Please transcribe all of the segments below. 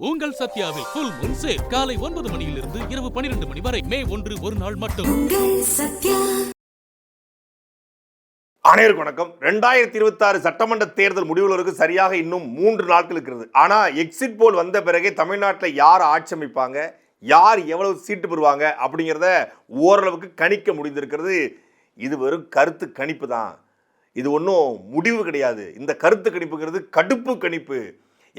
உங்கள் சத்யாவில் full Moon sale காலை 9 மணியிலிருந்து இரவு 12 மணி வரை மே 1 ஒரு நாள் மட்டும். அனைவருக்கும் வணக்கம். 2026 சட்டமன்ற தேர்தல் முடிவுகளுக்கு சரியாக இன்னும் 3 நாட்கள் இருக்கிறது. ஆனா எக்ஸிட் போல் வந்த பிறகே தமிழ்நாட்டில் யார் ஆட்சி அமைப்பாங்க, யார் எவ்வளவு சீட்டு பெறுவாங்க அப்படிங்கிறத ஓரளவுக்கு கணிக்க முடிந்திருக்கிறது. இது வெறும் கருத்து கணிப்பு தான், இது ஒன்றும் முடிவு கிடையாது. இந்த கருத்து கணிப்புங்கிறது கடுப்பு கணிப்பு.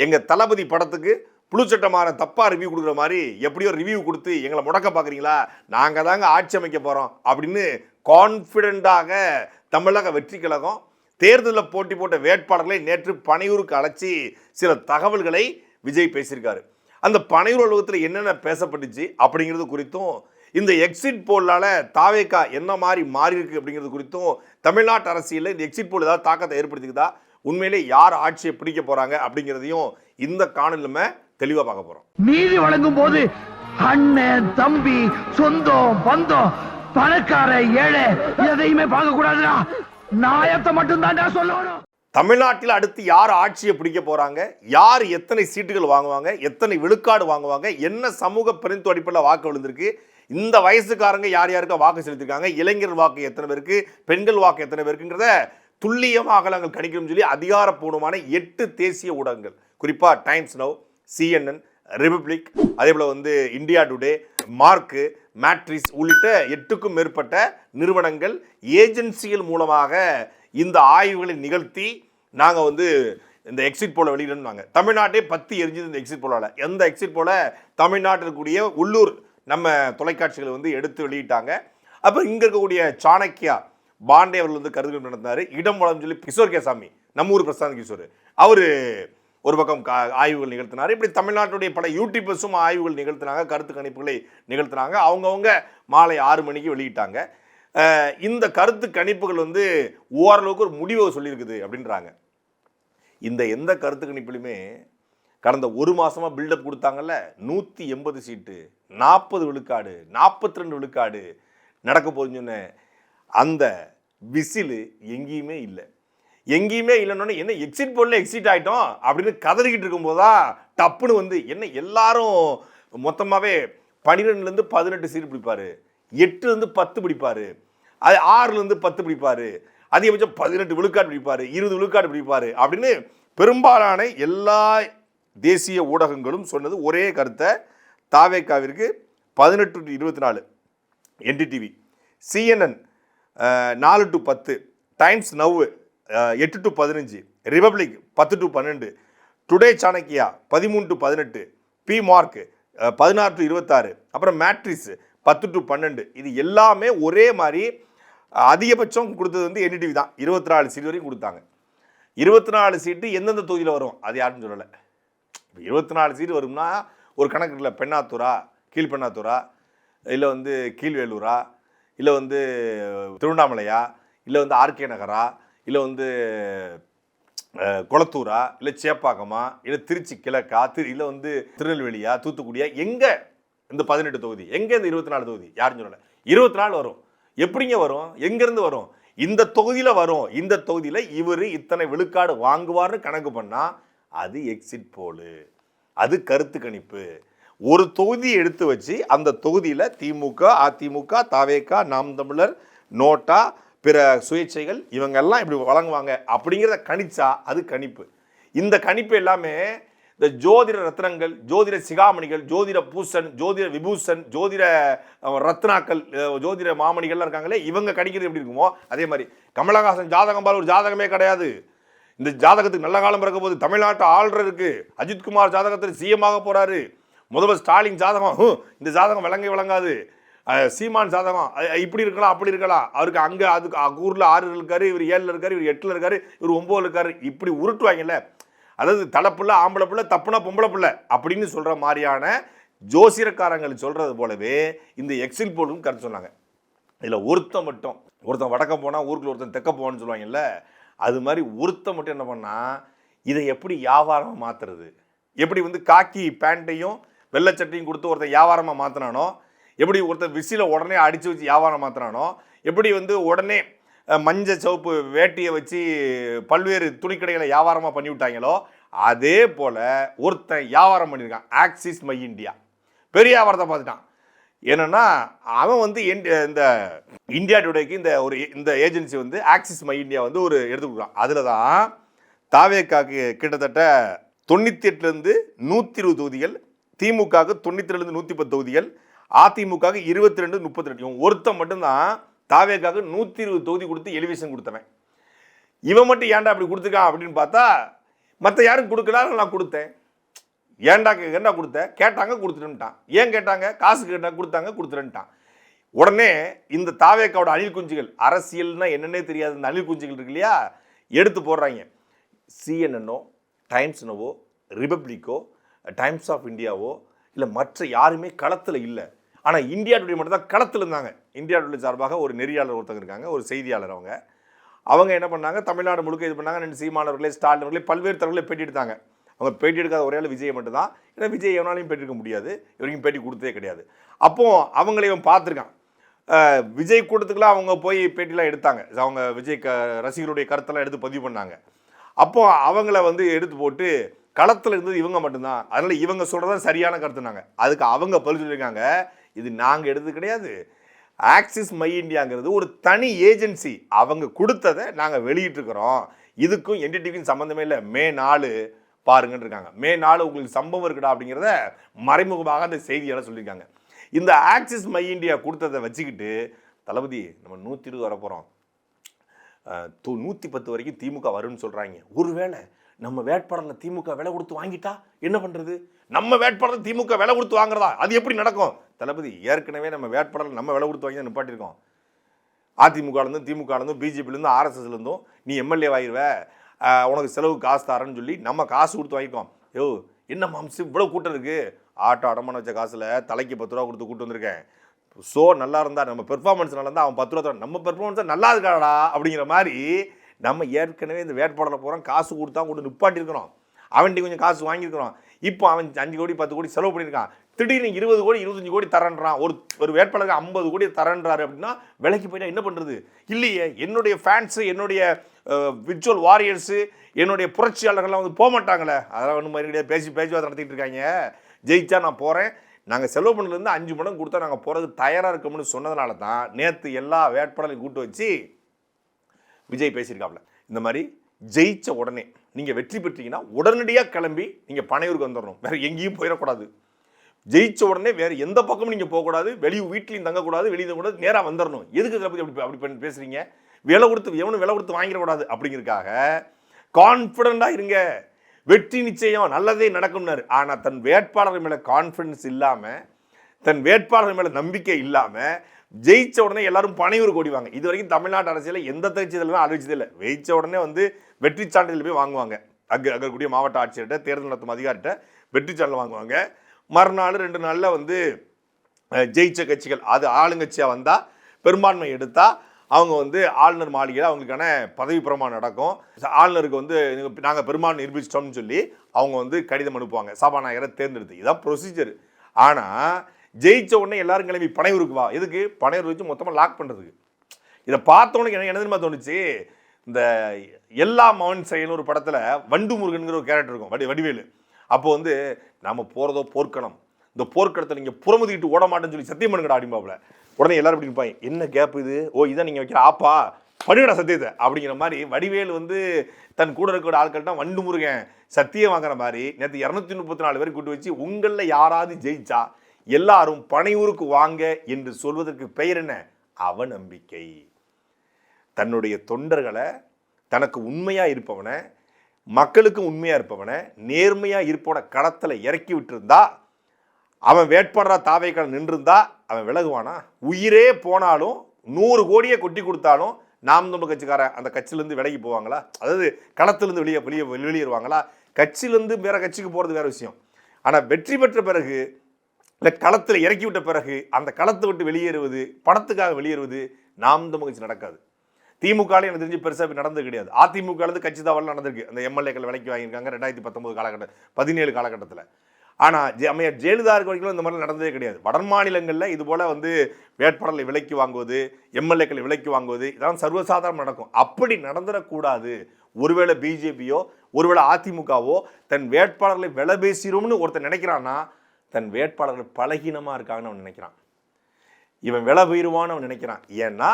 எங்க தளபதி படத்துக்கு புழுச்சட்டமான தப்பா ரிவ்யூ கொடுக்குற மாதிரி எப்படியோ ரிவ்யூ கொடுத்து எங்களை முடக்க பார்க்குறீங்களா, நாங்கள் தாங்க ஆட்சி அமைக்க போகிறோம் அப்படின்னு கான்ஃபிடென்ட்டாக தமிழக வெற்றி கழகம் தேர்தலில் போட்டி போட்ட வேட்பாளர்களை நேற்று பனையூருக்கு அழைச்சி சில தகவல்களை விஜய் பேசியிருக்காரு. அந்த பனையூர் அலுவலகத்தில் என்னென்ன பேசப்பட்டுச்சு அப்படிங்கிறது குறித்தும், இந்த எக்ஸிட் போலால் தாவேகா என்ன மாதிரி மாறி இருக்கு அப்படிங்கிறது குறித்தும், தமிழ்நாட்டு அரசியலில் இந்த எக்ஸிட் போல் ஏதாவது தாக்கத்தை ஏற்படுத்திக்குதா, உண்மையிலே யார் ஆட்சியை பிடிக்க போறாங்க அப்படிங்கிறதையும் இந்த காணொலியில நம்ம தெளிவா பார்க்க போறோம். நீதி வழங்கும் போது அண்ணன் தம்பி சொந்தம் பந்தம் பணக்கார ஏழை எதையுமே பார்க்க கூடாதுடா, நாயத்தை மட்டும் தான் சொல்லணும். தமிழ்நாட்டில் அடுத்து யார் ஆட்சியை பிடிக்க போறாங்க, யார் எத்தனை சீட்டுகள் வாங்குவாங்க, எத்தனை விழுக்காடு வாங்குவாங்க, என்ன சமூக பிரதிநிதித்துவ அடிப்படையில் வாக்கு விழுந்திருக்கு, இந்த வயசுக்காரங்க யார் யாருக்கு வாக்கு செலுத்திருக்காங்க, இளைஞர் வாக்கு எத்தனை பேருக்கு, பெண்கள் வாக்கு எத்தனை பேருக்குங்கிறத துல்லியமாக நாங்கள் கணிக்கணும்னு சொல்லி அதிகாரப்பூர்வமான 8 தேசிய ஊடகங்கள், குறிப்பா டைம்ஸ் நவ், CNN, ரிபப்ளிக், அதே போல இந்தியா டுடே, மார்க்கு, மேட்ரிஸ் உள்ளிட்ட 8க்கும் மேற்பட்ட நிறுவனங்கள் ஏஜென்சிகள் மூலமாக இந்த ஆய்வுகளை நிகழ்த்தி நாங்கள் இந்த எக்ஸிட் போல வெளியிடணும்னாங்க. தமிழ்நாட்டே 10 எரிஞ்சது இந்த எக்ஸிட் போலால. எந்த எக்ஸிட் போல தமிழ்நாட்டில் இருக்கக்கூடிய உள்ளூர் நம்ம தொலைக்காட்சிகளை எடுத்து வெளியிட்டாங்க. அப்போ இங்கே இருக்கக்கூடிய சாணக்கியா பாண்டே அவர்கள் கருதுகள் நடத்தினார். இடம் வளம் சொல்லி கிஷோர் கேசாமி, நம்ம ஊர் பிரசாந்த் கிஷோர், அவர் ஒரு பக்கம் ஆய்வுகள் நிகழ்த்தினார். இப்படி தமிழ்நாட்டுடைய பல யூடியூபர்ஸும் ஆய்வுகள் நிகழ்த்தினாங்க, கருத்து கணிப்புகளை நிகழ்த்தினாங்க. அவங்கவுங்க மாலை 6 மணிக்கு வெளியிட்டாங்க. இந்த கருத்து கணிப்புகள் ஓரளவுக்கு ஒரு முடிவை சொல்லியிருக்குது அப்படின்றாங்க. இந்த எந்த கருத்து கணிப்புலையுமே கடந்த ஒரு மாசமா பில்டப் கொடுத்தாங்கல்ல, 180 சீட்டு, 40 விழுக்காடு, 42 விழுக்காடு நடக்க போகுதுன்னு சொன்னேன். அந்த விசில் எங்கேயுமே இல்லை. எங்கேயுமே இல்லைன்னு என்ன எக்ஸிட் போல எக்ஸிட் ஆகிட்டோம் அப்படின்னு கதறிக்கிட்டு இருக்கும்போதுதான் டப்புன்னு என்ன எல்லாரும் மொத்தமாகவே 12லேருந்து 18 சீட்டு பிடிப்பாரு, 8லேருந்து 10 பிடிப்பாரு, அது 6லேருந்து 10 பிடிப்பாரு, அதிகபட்சம் 18 விழுக்காடு பிடிப்பாரு, 20 விழுக்காடு பிடிப்பாரு அப்படின்னு பெரும்பாலான எல்லா தேசிய ஊடகங்களும் சொன்னது ஒரே கருத்தை. தாவேகாவிற்கு 18 to 24, NDTV, CNN 4 to 10, Times Now 8 to 15, Republic 10 to 12, Today Chanakya 13 to 18, P Marq 16 to 26, அப்புறம் மேட்ரிஸ் 10 to 12. இது எல்லாமே ஒரே மாதிரி அதிகபட்சம் கொடுத்தது NDTV தான். 24 சீட் வரைக்கும் கொடுத்தாங்க. 24 சீட்டு எந்தெந்த தொகுதியில் வரும் அது யாருன்னு சொல்லலை. 24 சீட்டு வரும்னா ஒரு கணக்கு இல்லை. பெண்ணாத்தூரா, கீழ்பெண்ணாத்தூரா, இல்லை கீழ்வேலூரா, இல்லை திருவண்ணாமலையா, இல்லை ஆர்கே நகரா, இல்லை கொளத்தூரா, இல்லை சேப்பாக்கமா, இல்லை திருச்சி கிழக்கா, இல்லை திருநெல்வேலியா, தூத்துக்குடியா, எங்கே இந்த 18 தொகுதி, எங்கே இந்த 24 தொகுதி யாருன்னு சொல்லலை. 24 வரும். எப்படிங்க வரும், எங்கேருந்து வரும்? இந்த தொகுதியில் வரும். இந்த தொகுதியில் இவர் இத்தனை விழுக்காடு வாங்குவார்னு கணக்கு பண்ணால் அது எக்ஸிட் போலு, அது கருத்து கணிப்பு. ஒரு தொகுதியை எடுத்து வச்சு அந்த தொகுதியில் திமுக, அதிமுக, தாவேகா, நாம் தமிழர், நோட்டா, பிற சுயேட்சைகள் இவங்கெல்லாம் இப்படி வழங்குவாங்க அப்படிங்கிறத கணிச்சா அது கணிப்பு. இந்த கணிப்பு எல்லாமே இந்த ஜோதிட ரத்னங்கள், ஜோதிட சிகாமணிகள், ஜோதிட பூசன், ஜோதிட விபூஷன், ஜோதிட ரத்னாக்கள், ஜோதிட மாமணிகள்லாம் இருக்காங்களே, இவங்க கணிக்கிறது எப்படி இருக்குமோ அதே மாதிரி கமலஹாசன் ஜாதகம் பால் ஒரு ஜாதகமே கிடையாது. இந்த ஜாதகத்துக்கு நல்ல காலம் பிறக்க போது, தமிழ்நாட்டு ஆள்றதுக்கு அஜித்குமார் ஜாதகத்தில் சிஎம் ஆக போறாரு, முதல்வர் ஸ்டாலின் ஜாதகம் இந்த ஜாதகம் விளங்காது, சீமான் ஜாதகம் இப்படி இருக்கலாம் அப்படி இருக்கலாம், அவருக்கு அங்கே அதுக்கு ஊரில் 6 இருக்காரு, இவர் 7 இருக்காரு, இவர் 8 இருக்காரு, இவர் 9 இருக்காரு, இப்படி உருட்டுவாங்கல்ல. அதாவது தலைப்புள்ள ஆம்பளை பிள்ளை, தப்புனா பொம்பளை பிள்ளை அப்படின்னு சொல்கிற மாதிரியான ஜோசியக்காரங்கள் சொல்கிறது போலவே இந்த எக்ஸிட் போலும் கருத்து சொன்னாங்க. இதில் ஒருத்தன் வடக்க போனால் ஊருக்குள்ள ஒருத்தன் தெக்க போவான்னு சொல்லுவாங்கல்ல, அது மாதிரி ஒருத்தன் மட்டும் என்ன பண்ணால் இதை எப்படி வியாபாரமாக மாற்றுறது, எப்படி காக்கி பேண்ட்டையும் வெள்ளைச்சட்டையும் கொடுத்து ஒருத்தன் வியாபாரமாக மாற்றினானோ, எப்படி ஒருத்தர் விசில உடனே அடித்து வச்சு வியாபாரம் மாற்றினானோ, எப்படி உடனே மஞ்சள் சிவப்பு வேட்டியை வச்சு பல்வேறு துணிக்கடைகளை வியாபாரமாக பண்ணி விட்டாங்களோ, அதே போல ஒருத்தன் வியாபாரம் பண்ணியிருக்கான், ஆக்சிஸ் மை இந்தியா. பெரிய வியாபாரத்தை பார்த்துட்டான். என்னன்னா அவன் வந்து இந்த இந்தியா டுடேக்கு இந்த ஏஜென்சி வந்து ஆக்சிஸ் மை இந்தியா வந்து ஒரு எடுத்து கொடுக்குறான். அதில் தான் தாவேக்காக்கு கிட்டத்தட்ட 98லேருந்து 120 தொகுதிகள், திமுகவுக்கு 92லேருந்து 110 தொகுதிகள், அதிமுகவுக்கு 22 32. இவன் ஒருத்தன் மட்டும்தான் தாவேக்காக்கு 120 தொகுதி கொடுத்து எலிவேஷன் கொடுத்தவன். இவன் மட்டும் ஏன்டா அப்படி கொடுத்துருக்கான் அப்படின்னு பார்த்தா மற்ற யாரும் கொடுக்கல, நான் கொடுத்தேன். ஏன்டா என்ன கொடுத்தேன் கேட்டாங்க, கொடுத்துட்டுட்டான். ஏன் கேட்டாங்க, காசு கேட்டாங்க, கொடுத்தாங்க, கொடுத்துட்டுட்டான். உடனே இந்த தாவேக்காவோட அணில் குஞ்சுகள், அரசியல்னா என்னன்னே தெரியாது இந்த அணில் குஞ்சுகள் இருக்கு இல்லையா, எடுத்து போடுறாங்க. சிஎன்என்னோ, டைம்ஸ்னவோ, ரிபப்ளிக்கோ, டைம்ஸ் ஆஃப் இந்தியாவோ இல்லை மற்ற யாருமே களத்தில் இல்லை. ஆனால் இந்தியா டுடே மட்டும் தான் களத்தில் இருந்தாங்க. இந்தியா டுடே சார்பாக ஒரு நெறியாளர் ஒருத்தங்க இருக்காங்க, ஒரு செய்தியாளர். அவங்க என்ன பண்ணாங்க, தமிழ்நாடு முழுக்க இது பண்ணாங்க. 2 சீமானவர்களே, ஸ்டாலின் அவர்களே, பல்வேறு தரவுகளை பேட்டி எடுத்தாங்க. அவங்க பேட்டி எடுக்காத ஒரே ஆள் விஜய் மட்டும் தான். ஏன்னா விஜய் எவனாலையும் பேட்டி எடுக்க முடியாது, இவரைக்கும் பேட்டி கொடுத்ததே கிடையாது. அப்போது அவங்களே இவன் பார்த்துருக்கான். விஜய் கூட்டத்துக்குலாம் அவங்க போய் பேட்டிலாம் எடுத்தாங்க. அவங்க விஜய் ரசிகருடைய கருத்தெல்லாம் எடுத்து பதிவு பண்ணாங்க. அப்போது அவங்கள வந்து எடுத்து போட்டு களத்தில் இருந்தது இவங்க மட்டும்தான், அதனால் இவங்க சொல்கிறதா சரியான கருத்துனாங்க. அதுக்கு அவங்க பதில் சொல்லியிருக்காங்க, இது நாங்கள் எடுத்தது கிடையாது, ஆக்சிஸ் மை இந்தியாங்கிறது ஒரு தனி ஏஜென்சி, அவங்க கொடுத்ததை நாங்கள் வெளியிட்டிருக்கிறோம், இதுக்கும் என்டிடிவிக்கும் சம்மந்தமே இல்லை, மே 4 பாருங்கன்னு இருக்காங்க. மே 4 உங்களுக்கு சம்பவம் இருக்குடா அப்படிங்கிறத மறைமுகமாக அந்த செய்தியால் சொல்லியிருக்காங்க. இந்த ஆக்சிஸ் மை இந்தியா கொடுத்ததை வச்சுக்கிட்டு தளபதி நம்ம 120 வரப்போகிறோம், 110 வரைக்கும் திமுக வரும்னு சொல்கிறாங்க. ஒருவேளை நம்ம வேட்பாளரில் திமுக விலை கொடுத்து வாங்கிட்டா என்ன பண்ணுறது? நம்ம வேட்பாளர் திமுக விலை கொடுத்து வாங்குறதா? அது எப்படி நடக்கும் தளபதி? ஏற்கனவே நம்ம வேட்பாளர் நம்ம விலை கொடுத்து வாங்கி தான் நிப்பாட்டியிருக்கோம். அதிமுகலேருந்து, திமுகலேருந்து, பிஜேபிலேருந்து, ஆர்எஸ்எஸ்லேருந்தும் நீ எம்எல்ஏ ஆகிடுவ, உனக்கு செலவு காசு தரேன்னு சொல்லி நம்ம காசு கொடுத்து வாங்கிக்கோம். யோ என்ன மாம்சு இவ்வளோ கூட்டம் இருக்குது, ஆட்டோ அடமான வச்ச காசில் தலைக்கு 10 ரூபா கொடுத்து கூட்டு வந்திருக்கேன், ஷோ நல்லா இருந்தால் நம்ம பெர்ஃபார்மன்ஸ் நல்லா இருந்தால் அவன் 10 ரூபா தரான், நம்ம பெர்ஃபார்மன்ஸாக நல்லா இருக்காடா அப்படிங்கிற மாதிரி நம்ம ஏற்கனவே இந்த வேட்பாளரை போகிறோம், காசு கொடுத்தா கொண்டு நிப்பாட்டியிருக்கிறோம், அவன்கிட்ட கொஞ்சம் காசு வாங்கியிருக்கிறோம். இப்போ அவன் 5 கோடி 10 கோடி செலவு பண்ணியிருக்கான், திடீர்னு 20 கோடி 25 கோடி தரன்றான், ஒரு வேட்பாளருக்கு 50 கோடி தரன்றாரு அப்படின்னா விலைக்கு போயிட்டா என்ன பண்ணுறது? இல்லையே, என்னுடைய ஃபேன்ஸு, என்னுடைய விர்ச்சுவல் வாரியர்ஸு, என்னுடைய புரட்சியாளர்கள்லாம் வந்து போக மாட்டாங்களே, அதெல்லாம் ஒன்றும் மாதிரி கிடையாது, பேச்சுவார்த்தை நடத்திட்டு இருக்காங்க. ஜெயிச்சா நான் போகிறேன், நாங்கள் செலவு பண்ணலேருந்து 5 மடங்கு கொடுத்தா நாங்கள் போகிறது தயாராக இருக்கோம்னு சொன்னதுனால தான் நேற்று எல்லா வேட்பாளரையும் கூட்டு வச்சு விஜய் பேசியிருக்காப்புல. இந்த மாதிரி ஜெயிச்ச உடனே நீங்கள் வெற்றி பெற்றீங்கன்னா உடனடியாக கிளம்பி நீங்கள் பனையூருக்கு வந்துடணும், வேறு எங்கேயும் போயிடக்கூடாது. ஜெயிச்ச உடனே வேறு எந்த பக்கமும் நீங்கள் போகக்கூடாது, வீட்லையும் தங்கக்கூடாது, வெளியே தங்கக்கூடாது, நேராக வந்துடணும். எதுக்கு இதை பற்றி அப்படி பண்ணி பேசுகிறீங்க? விலை கொடுத்து எவனும் விலை கொடுத்து வாங்கிடக்கூடாது அப்படிங்கிறதுக்காக கான்ஃபிடென்ட்டாக இருங்க, வெற்றி நிச்சயம், நல்லதே நடக்கும்னாரு. ஆனால் தன் வேட்பாளர் மேலே கான்ஃபிடன்ஸ் இல்லாமல், தன் வேட்பாளர் மேலே நம்பிக்கை இல்லாமல் ஜெயிச்ச உடனே எல்லாரும் பனையூருக்கு ஓடிவாங்க. இது வரைக்கும் தமிழ்நாட்டு அரசியலில் எந்த தேர்தலும் அறிவிச்சது இல்லை. ஜெயிச்ச உடனே வந்து வெற்றி சான்றிதழ் போய் வாங்குவாங்க, அங்கே கூடிய மாவட்ட ஆட்சியர்கிட்ட, தேர்தல் நடத்தும் அதிகாரிகிட்ட வெற்றி சான்றிதழ் வாங்குவாங்க. மறுநாள் 2 நாளில் வந்து ஜெயிச்ச கட்சிகள் அது ஆளுங்கட்சியாக வந்தால், பெரும்பான்மை எடுத்தால் அவங்க வந்து ஆளுநர் மாளிகையில் அவங்களுக்கான பதவி பிரமாணம் நடக்கும். ஆளுநருக்கு வந்து நாங்கள் பெரும்பான்மை நிரூபிச்சிட்டோம்னு சொல்லி அவங்க வந்து கடிதம் அனுப்புவாங்க, சபாநாயகரை தேர்ந்தெடுத்து. இதான் ப்ரொசீஜர். ஆனால் ஜெயிச்ச உடனே எல்லாரும் கிளம்பி பனையூருக்கு வா. எதுக்கு? பனையூர் வச்சு மொத்தமாக லாக் பண்ணுறதுக்கு. இதை பார்த்தவனுக்கு எனக்கு என்ன தெரியுமா தோணுச்சு, இந்த எல்லா மவன் செயல்னு ஒரு படத்தில் வண்டு முருகனுங்கிற ஒரு கேரக்டர் இருக்கும், வடிவேலு. அப்போ வந்து நம்ம போகிறதோ போர்க்களம், இந்த போர்க்களத்தை நீங்கள் புறமுதிக்கிட்டு ஓட மாட்டேன்னு சொல்லி சத்தியம் பண்ணுங்கடா அப்படிம்பாப்புல. உடனே எல்லாரும் இப்படி இருப்பாங்க, என்ன கேப் இது, ஓ இதான் நீங்கள் வைக்கிற ஆப்பா, பண்ணுங்கடா சத்தியத்தை அப்படிங்கிற மாதிரி. வடிவேல் வந்து தன் கூட இருக்கிற ஆட்கள் தான் வண்டு முருகன் சத்தியம் வாங்குற மாதிரி நேற்று 234 பேர் கூட்டு வச்சு உங்களில் யாராவது ஜெயிச்சா எல்லாரும் பனையூருக்கு வாங்க என்று சொல்வதற்கு பெயர் என்ன? அவநம்பிக்கை. தன்னுடைய தொண்டர்களை, தனக்கு உண்மையாக இருப்பவனை, மக்களுக்கு உண்மையாக இருப்பவனை, நேர்மையாக இருப்பவனை களத்தில் இறக்கி விட்டுருந்தா, அவன் வேட்பாளராக தாவேக்கால நின்றுருந்தா அவன் விலகுவானா? உயிரே போனாலும் 100 கோடியை கொட்டி கொடுத்தாலும் நாம் தமிழ் கட்சிக்காரன் அந்த கட்சியிலேருந்து விலகி போவாங்களா? அதாவது களத்திலேருந்து வெளியேறுவாங்களா? கட்சியிலேருந்து வேற கட்சிக்கு போகிறது வேறு விஷயம். ஆனால் வெற்றி பெற்ற பிறகு, இல்லை களத்தில் இறக்கி விட்ட பிறகு அந்த களத்தை விட்டு வெளியேறுவது, பணத்துக்காக வெளியேறுவது நாம் தமிழ் கட்சி நடக்காது. திமுகலையும் எனக்கு தெரிஞ்சு பெருசாக நடந்தது கிடையாது. அதிமுகலேருந்து கட்சி தாவல் நடந்திருக்கு, அந்த எம்எல்ஏக்கள் விலைக்கு வாங்கியிருக்காங்க 2019 காலகட்டம் 17 காலகட்டத்தில். ஆனால் அம்மையார் ஜெயலலிதா இருக்க வரைக்கும் இந்த மாதிரி நடந்ததே கிடையாது. வட மாநிலங்களில் இது போல் வந்து வேட்பாளர்களை விலைக்கு வாங்குவது, எம்எல்ஏக்களை விலைக்கு வாங்குவது, இதெல்லாம் சர்வசாதாரணம் நடக்கும். அப்படி நடந்துடக்கூடாது. ஒருவேளை பிஜேபியோ ஒருவேளை அதிமுகவோ தன் வேட்பாளர்களை விலை பேசிடும்னு ஒருத்தன் நினைக்கிறான்னா தன் வேட்பாளர்கள் பலகீனமாக இருக்காங்கன்னு அவன் நினைக்கிறான். இவன் விலை போயிடுவான்னு அவன் நினைக்கிறான். ஏன்னா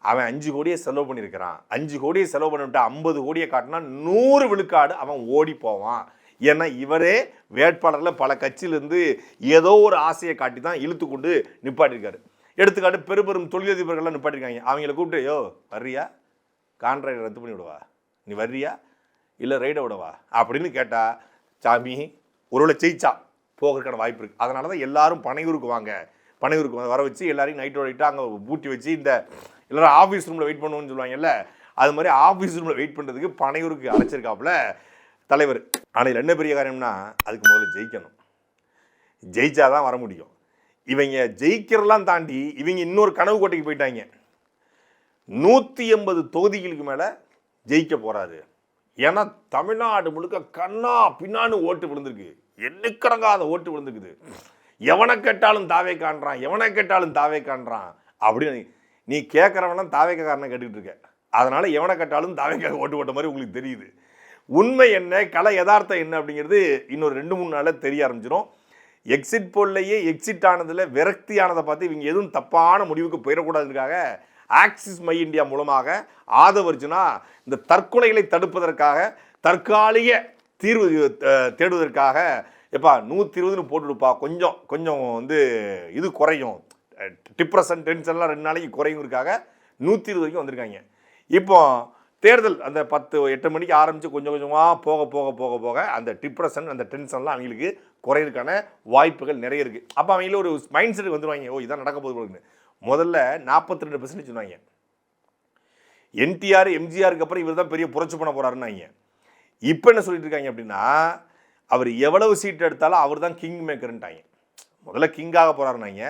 அவன் 5 கோடியை செலவு பண்ணியிருக்கிறான். 5 கோடியை செலவு பண்ணிவிட்டு 50 கோடியை காட்டினா 100 விழுக்காடு அவன் ஓடி போவான். ஏன்னா இவரே வேட்பாளர்களை பல கட்சியிலேருந்து ஏதோ ஒரு ஆசையை காட்டி தான் இழுத்து கொண்டு நிப்பாட்டிருக்காரு. எடுத்துக்காட்டு பெரும் தொழிலதிபர்கள்லாம் நிப்பாட்டிருக்காங்க. அவங்கள கூப்பிட்டு யோ வர்றியா, கான்ட்ராக்ட் ரத்து பண்ணி விடுவா, நீ வர்றியா இல்லை ரைடை விடவா அப்படின்னு கேட்டால் சாமி ஒருவேளை ஜெயிச்சா போகிறதுக்கான வாய்ப்பு இருக்குது. அதனால தான் எல்லாரும் பனையூருக்கு வாங்க, பனையூருக்கு வர வச்சு எல்லாரையும் நைட்டோட நைட்டாக அங்கே பூட்டி வச்சு இந்த எல்லோரும் ஆஃபீஸ் ரூமில் வெயிட் பண்ணுவோன்னு சொல்லுவாங்கல்ல, அது மாதிரி ஆஃபீஸ் ரூமில் வெயிட் பண்ணுறதுக்கு பனையூருக்கு அழைச்சிருக்காப்புல தலைவர். ஆனால் இதில் என்ன பெரிய காரியம்னா அதுக்கு முதல்ல ஜெயிக்கணும். ஜெயிச்சாதான் வர முடியும். இவங்க ஜெயிக்கிறதெல்லாம் தாண்டி இவங்க இன்னொரு கனவு கோட்டைக்கு போயிட்டாங்க. 180 தொகுதிகளுக்கு மேலே ஜெயிக்க போகிறாரு. ஏன்னா தமிழ்நாடு முழுக்க கண்ணா பின்னான்னு ஓட்டு விழுந்திருக்கு, எண்ணுக்கடங்காத ஓட்டு விழுந்துக்குது. எவனை கேட்டாலும் தாவே காண்றான், எவனை கேட்டாலும் தாவே காண்றான் அப்படின்னு நீ கேட்குறவனா தாவேக்காரனை கேட்டுக்கிட்டு இருக்க. அதனால் எவனை கேட்டாலும் தாவேக்காக ஓட்டு போட்ட மாதிரி உங்களுக்கு தெரியுது. உண்மை என்ன, கலை யதார்த்தம் என்ன அப்படிங்கிறது இன்னொரு 2-3 நாளில் தெரிய ஆரம்பிச்சிடும். எக்ஸிட் போல்லையே எக்ஸிட் ஆனதில் விரக்தி ஆனதை பார்த்து இவங்க எதுவும் தப்பான முடிவுக்கு போயிடக்கூடாதுக்காக ஆக்சிஸ் மை இந்தியா மூலமாக ஆதவர்ஜுனா இந்த தற்கொலைகளை தடுப்பதற்காக தற்காலிக தீர்வு தேடுவதற்காக எப்பா 120ன்னு போட்டுடுப்பா, கொஞ்சம் வந்து இது குறையும், டிப்ரெஷன் டென்ஷன்லாம் 2 நாளைக்கு குறையுங்கிறதுக்காக 120 வரைக்கும் வந்திருக்காங்க. இப்போ தேர்தல் அந்த 8 மணிக்கு ஆரம்பித்து கொஞ்சம் கொஞ்சமாக போக அந்த டிப்ரெஷன் அந்த டென்ஷன்லாம் அவங்களுக்கு குறையிறதுக்கான வாய்ப்புகள் நிறைய இருக்குது. அப்போ அவங்கள ஒரு மைண்ட் செட்டுக்கு வந்துடுவாங்க, ஓ இதான் நடக்க போகுது. முதல்ல 42% சொன்னாங்க. என்டிஆர் எம்ஜிஆருக்கு அப்புறம் இவர் தான் பெரிய புரட்சி பண்ண போகிறாருன்னாங்க. இப்போ என்ன சொல்லிட்டு இருக்காங்க அப்படின்னா அவர் எவ்வளவு சீட் எடுத்தாலும் அவர் தான் கிங் மேக்கருன்ட்டாங்க. முதல்ல கிங்காக போகிறாருன்னாங்க,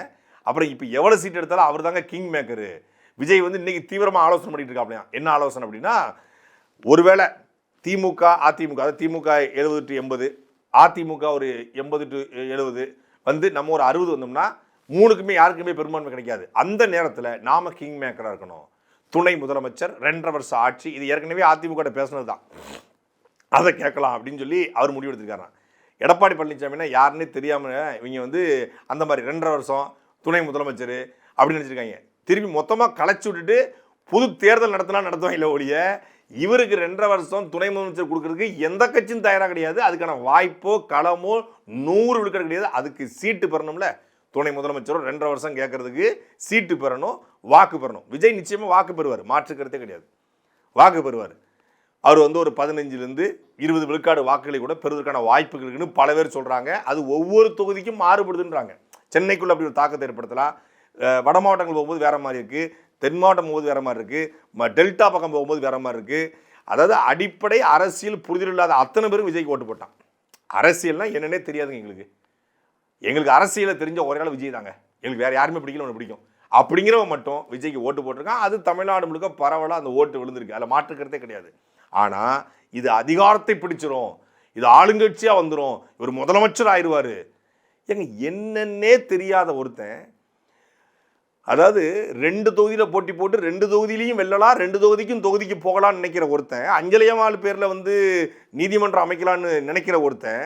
அப்புறம் இப்போ எவ்வளோ சீட் எடுத்தாலும் அவர் தாங்க கிங் மேக்கரு. விஜய் வந்து இன்றைக்கி தீவிரமாக ஆலோசனை பண்ணிட்டு இருக்காப்லையா. என்ன ஆலோசனை அப்படின்னா ஒருவேளை திமுக அதிமுக, அதாவது திமுக 70 to 80, அதிமுக ஒரு 80 to 70 வந்து நம்ம ஒரு 60 வந்தோம்னா 3க்குமே யாருக்குமே பெரும்பான்மை கிடைக்காது. அந்த நேரத்தில் நாம கிங் மேக்கராக இருக்கணும். துணை முதலமைச்சர் 2.5 வருஷம் ஆட்சி, இது ஏற்கனவே அதிமுக பேசுனது தான், அதை கேட்கலாம் அப்படின்னு சொல்லி அவர் முடிவெடுத்திருக்காராம். எடப்பாடி பழனிசாமினா யாருன்னே தெரியாமல் இவங்க வந்து அந்த மாதிரி 2.5 வருஷம் துணை முதலமைச்சர் அப்படின்னு நினச்சிருக்காங்க. திருப்பி மொத்தமாக களைச்சி விட்டுட்டு புது தேர்தல் நடத்துவாங்க இல்லை ஒழிய இவருக்கு 2.5 வருஷம் துணை முதலமைச்சர் கொடுக்கறதுக்கு எந்த கட்சியும் தயாராக கிடையாது. அதுக்கான வாய்ப்போ களமோ 100 விழுக்கிறது கிடையாது. அதுக்கு சீட்டு பெறணும்ல, துணை முதலமைச்சரும் 2.5 வருஷம் கேட்கறதுக்கு சீட்டு பெறணும், வாக்கு பெறணும். விஜய் நிச்சயமாக வாக்கு பெறுவார், மாற்றுக்கிறதே கிடையாது, வாக்கு பெறுவார். அவர் வந்து ஒரு 15 to 20 விழுக்காடு வாக்குகளை கூட பெறுவதற்கான வாய்ப்புகள் இருக்குன்னு பல பேர் சொல்கிறாங்க. அது ஒவ்வொரு தொகுதிக்கும் மாறுபடுதுன்றாங்க. சென்னைக்குள்ளே அப்படி ஒரு தாக்கத்தை ஏற்படுத்தலாம், வட மாவட்டங்கள் போகும்போது வேறு மாதிரி இருக்குது, தென் மாவட்டம் போகும்போது வேறு மாதிரி இருக்குது, டெல்டா பக்கம் போகும்போது வேறு மாதிரி இருக்குது. அதாவது அடிப்படை அரசியல் புரிதல் இல்லாத அத்தனை பேரும் விஜய்க்கு ஓட்டு போட்டான். அரசியல்னால் என்னென்னே தெரியாதுங்க எங்களுக்கு அரசியலை தெரிஞ்ச ஒரே நாள் விஜய் தாங்க, எங்களுக்கு வேறு யாருமே பிடிக்கல, ஒன்று பிடிக்கும் அப்படிங்கிறவங்க மட்டும் விஜய்க்கு ஓட்டு போட்டிருக்கான். அது தமிழ்நாடு முழுக்க பரவலாக அந்த ஓட்டு விழுந்திருக்கு, அதில் மாற்றுக்கிறதே கிடையாது. ஆனால் இது அதிகாரத்தை பிடிச்சிரும், இது ஆளுங்கட்சியாக வந்துடும், இவர் முதலமைச்சர் ஆயிடுவார். என்னன்னே தெரியாத ஒருத்தன், அதாவது 2 தொகுதியில் போட்டி போட்டு 2 தொகுதியிலையும் வெல்லலாம், 2 தொகுதிக்கு போகலான்னு நினைக்கிற ஒருத்தன், அஞ்சலியம்மாள் பேரில் வந்து நீதிமன்றம் அமைக்கலான்னு நினைக்கிற ஒருத்தன்,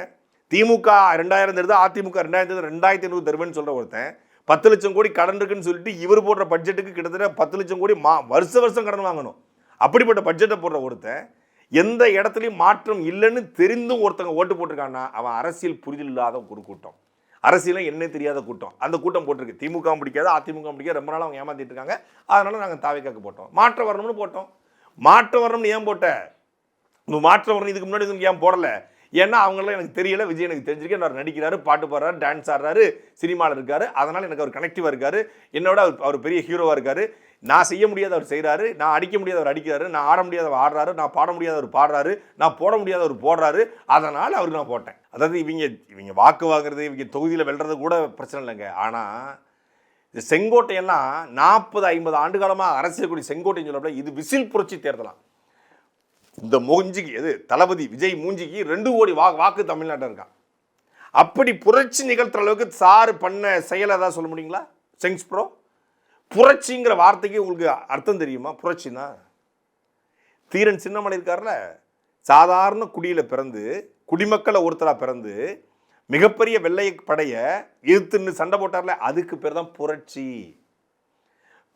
திமுக 2000 தருது, அதிமுக 2500 தருவேன்னு சொல்கிற ஒருத்தன், 10 லட்சம் கோடி கடன் இருக்குன்னு சொல்லிட்டு இவர் போடுற பட்ஜெட்டுக்கு கிட்டத்தட்ட 10 லட்சம் கோடி வருஷம் கடன் வாங்கணும். அப்படிப்பட்ட பட்ஜெட்டை போடுற ஒருத்தன் எந்த இடத்துலையும் மாற்றம் இல்லைன்னு தெரிந்தும் ஒருத்தங்க ஓட்டு போட்டிருக்கான்னா அவன் அரசியல் புரிதல் இல்லாத ஒரு கூட்டம், அரசியலும் என்ன தெரியாத கூட்டம். அந்த கூட்டம் போட்டிருக்கு. திமுக பிடிக்காது, அதிமுக பிடிக்காது, ரொம்ப நாள் அவங்க ஏமாத்திட்டு இருக்காங்க. அதனால நாங்கள் தாவேக்காக்கு போட்டோம், மாற்றம் வரணும்னு போட்டோம். மாற்றம் வரணும்னு ஏன் போட்ட? மாற்றம் வரணும் இதுக்கு முன்னாடி ஏன் போடலை? ஏன்னா அவங்களாம் எனக்கு தெரியல, விஜய் எனக்கு தெரிஞ்சிருக்கேன், அவர் நடிக்கிறாரு, பாட்டு பாடுறாரு, டான்ஸ் ஆடுறாரு, சினிமாவில் இருக்காரு, அதனால் எனக்கு அவர் கனெக்டிவாக இருக்காரு, என்னோட அவர் பெரிய ஹீரோவாக இருக்காரு. நான் செய்ய முடியாத அவர் செய்கிறாரு, நான் அடிக்க முடியாத அவர் அடிக்கிறாரு, நான் ஆட முடியாத அவர் ஆடுறாரு, நான் பாட முடியாத அவர் பாடுறாரு, நான் போட முடியாத அவர் போடுறாரு, அதனால் அவருக்கு நான் போட்டேன். அதாவது இவங்க வாக்கு வாங்குறது, இவங்க தொகுதியில் வெல்றது கூட பிரச்சனை இல்லைங்க. ஆனால் இந்த செங்கோட்டையெல்லாம் 40-50 ஆண்டு காலமாக அரசியல் கூடிய செங்கோட்டைன்னு சொல்லப்பட இது விசில் புரட்சி தேர்தலாம். இந்த மூஞ்சிக்கு எது தளபதி விஜய் மூஞ்சிக்கு 2 கோடி வாக்கு தமிழ்நாட்டில் இருக்கான். அப்படி புரட்சி நிகழ்த்துற அளவுக்கு சார் பண்ண செயலை தான் சொல்ல முடியுங்களா? செங்ஸ் ப்ரோ, புரட்சிங்கிற வார்த்தைக்கு உங்களுக்கு அர்த்தம் தெரியுமா? புரட்சினா தீரன் சின்னமலை இருக்கார்ல, சாதாரண குடியில பிறந்து குடிமக்களை ஒருத்தரா பிறந்து மிகப்பெரிய வெள்ளை படைய எதிர்த்துன்னு சண்டை போட்டார்ல, அதுக்கு பேர் தான் புரட்சி.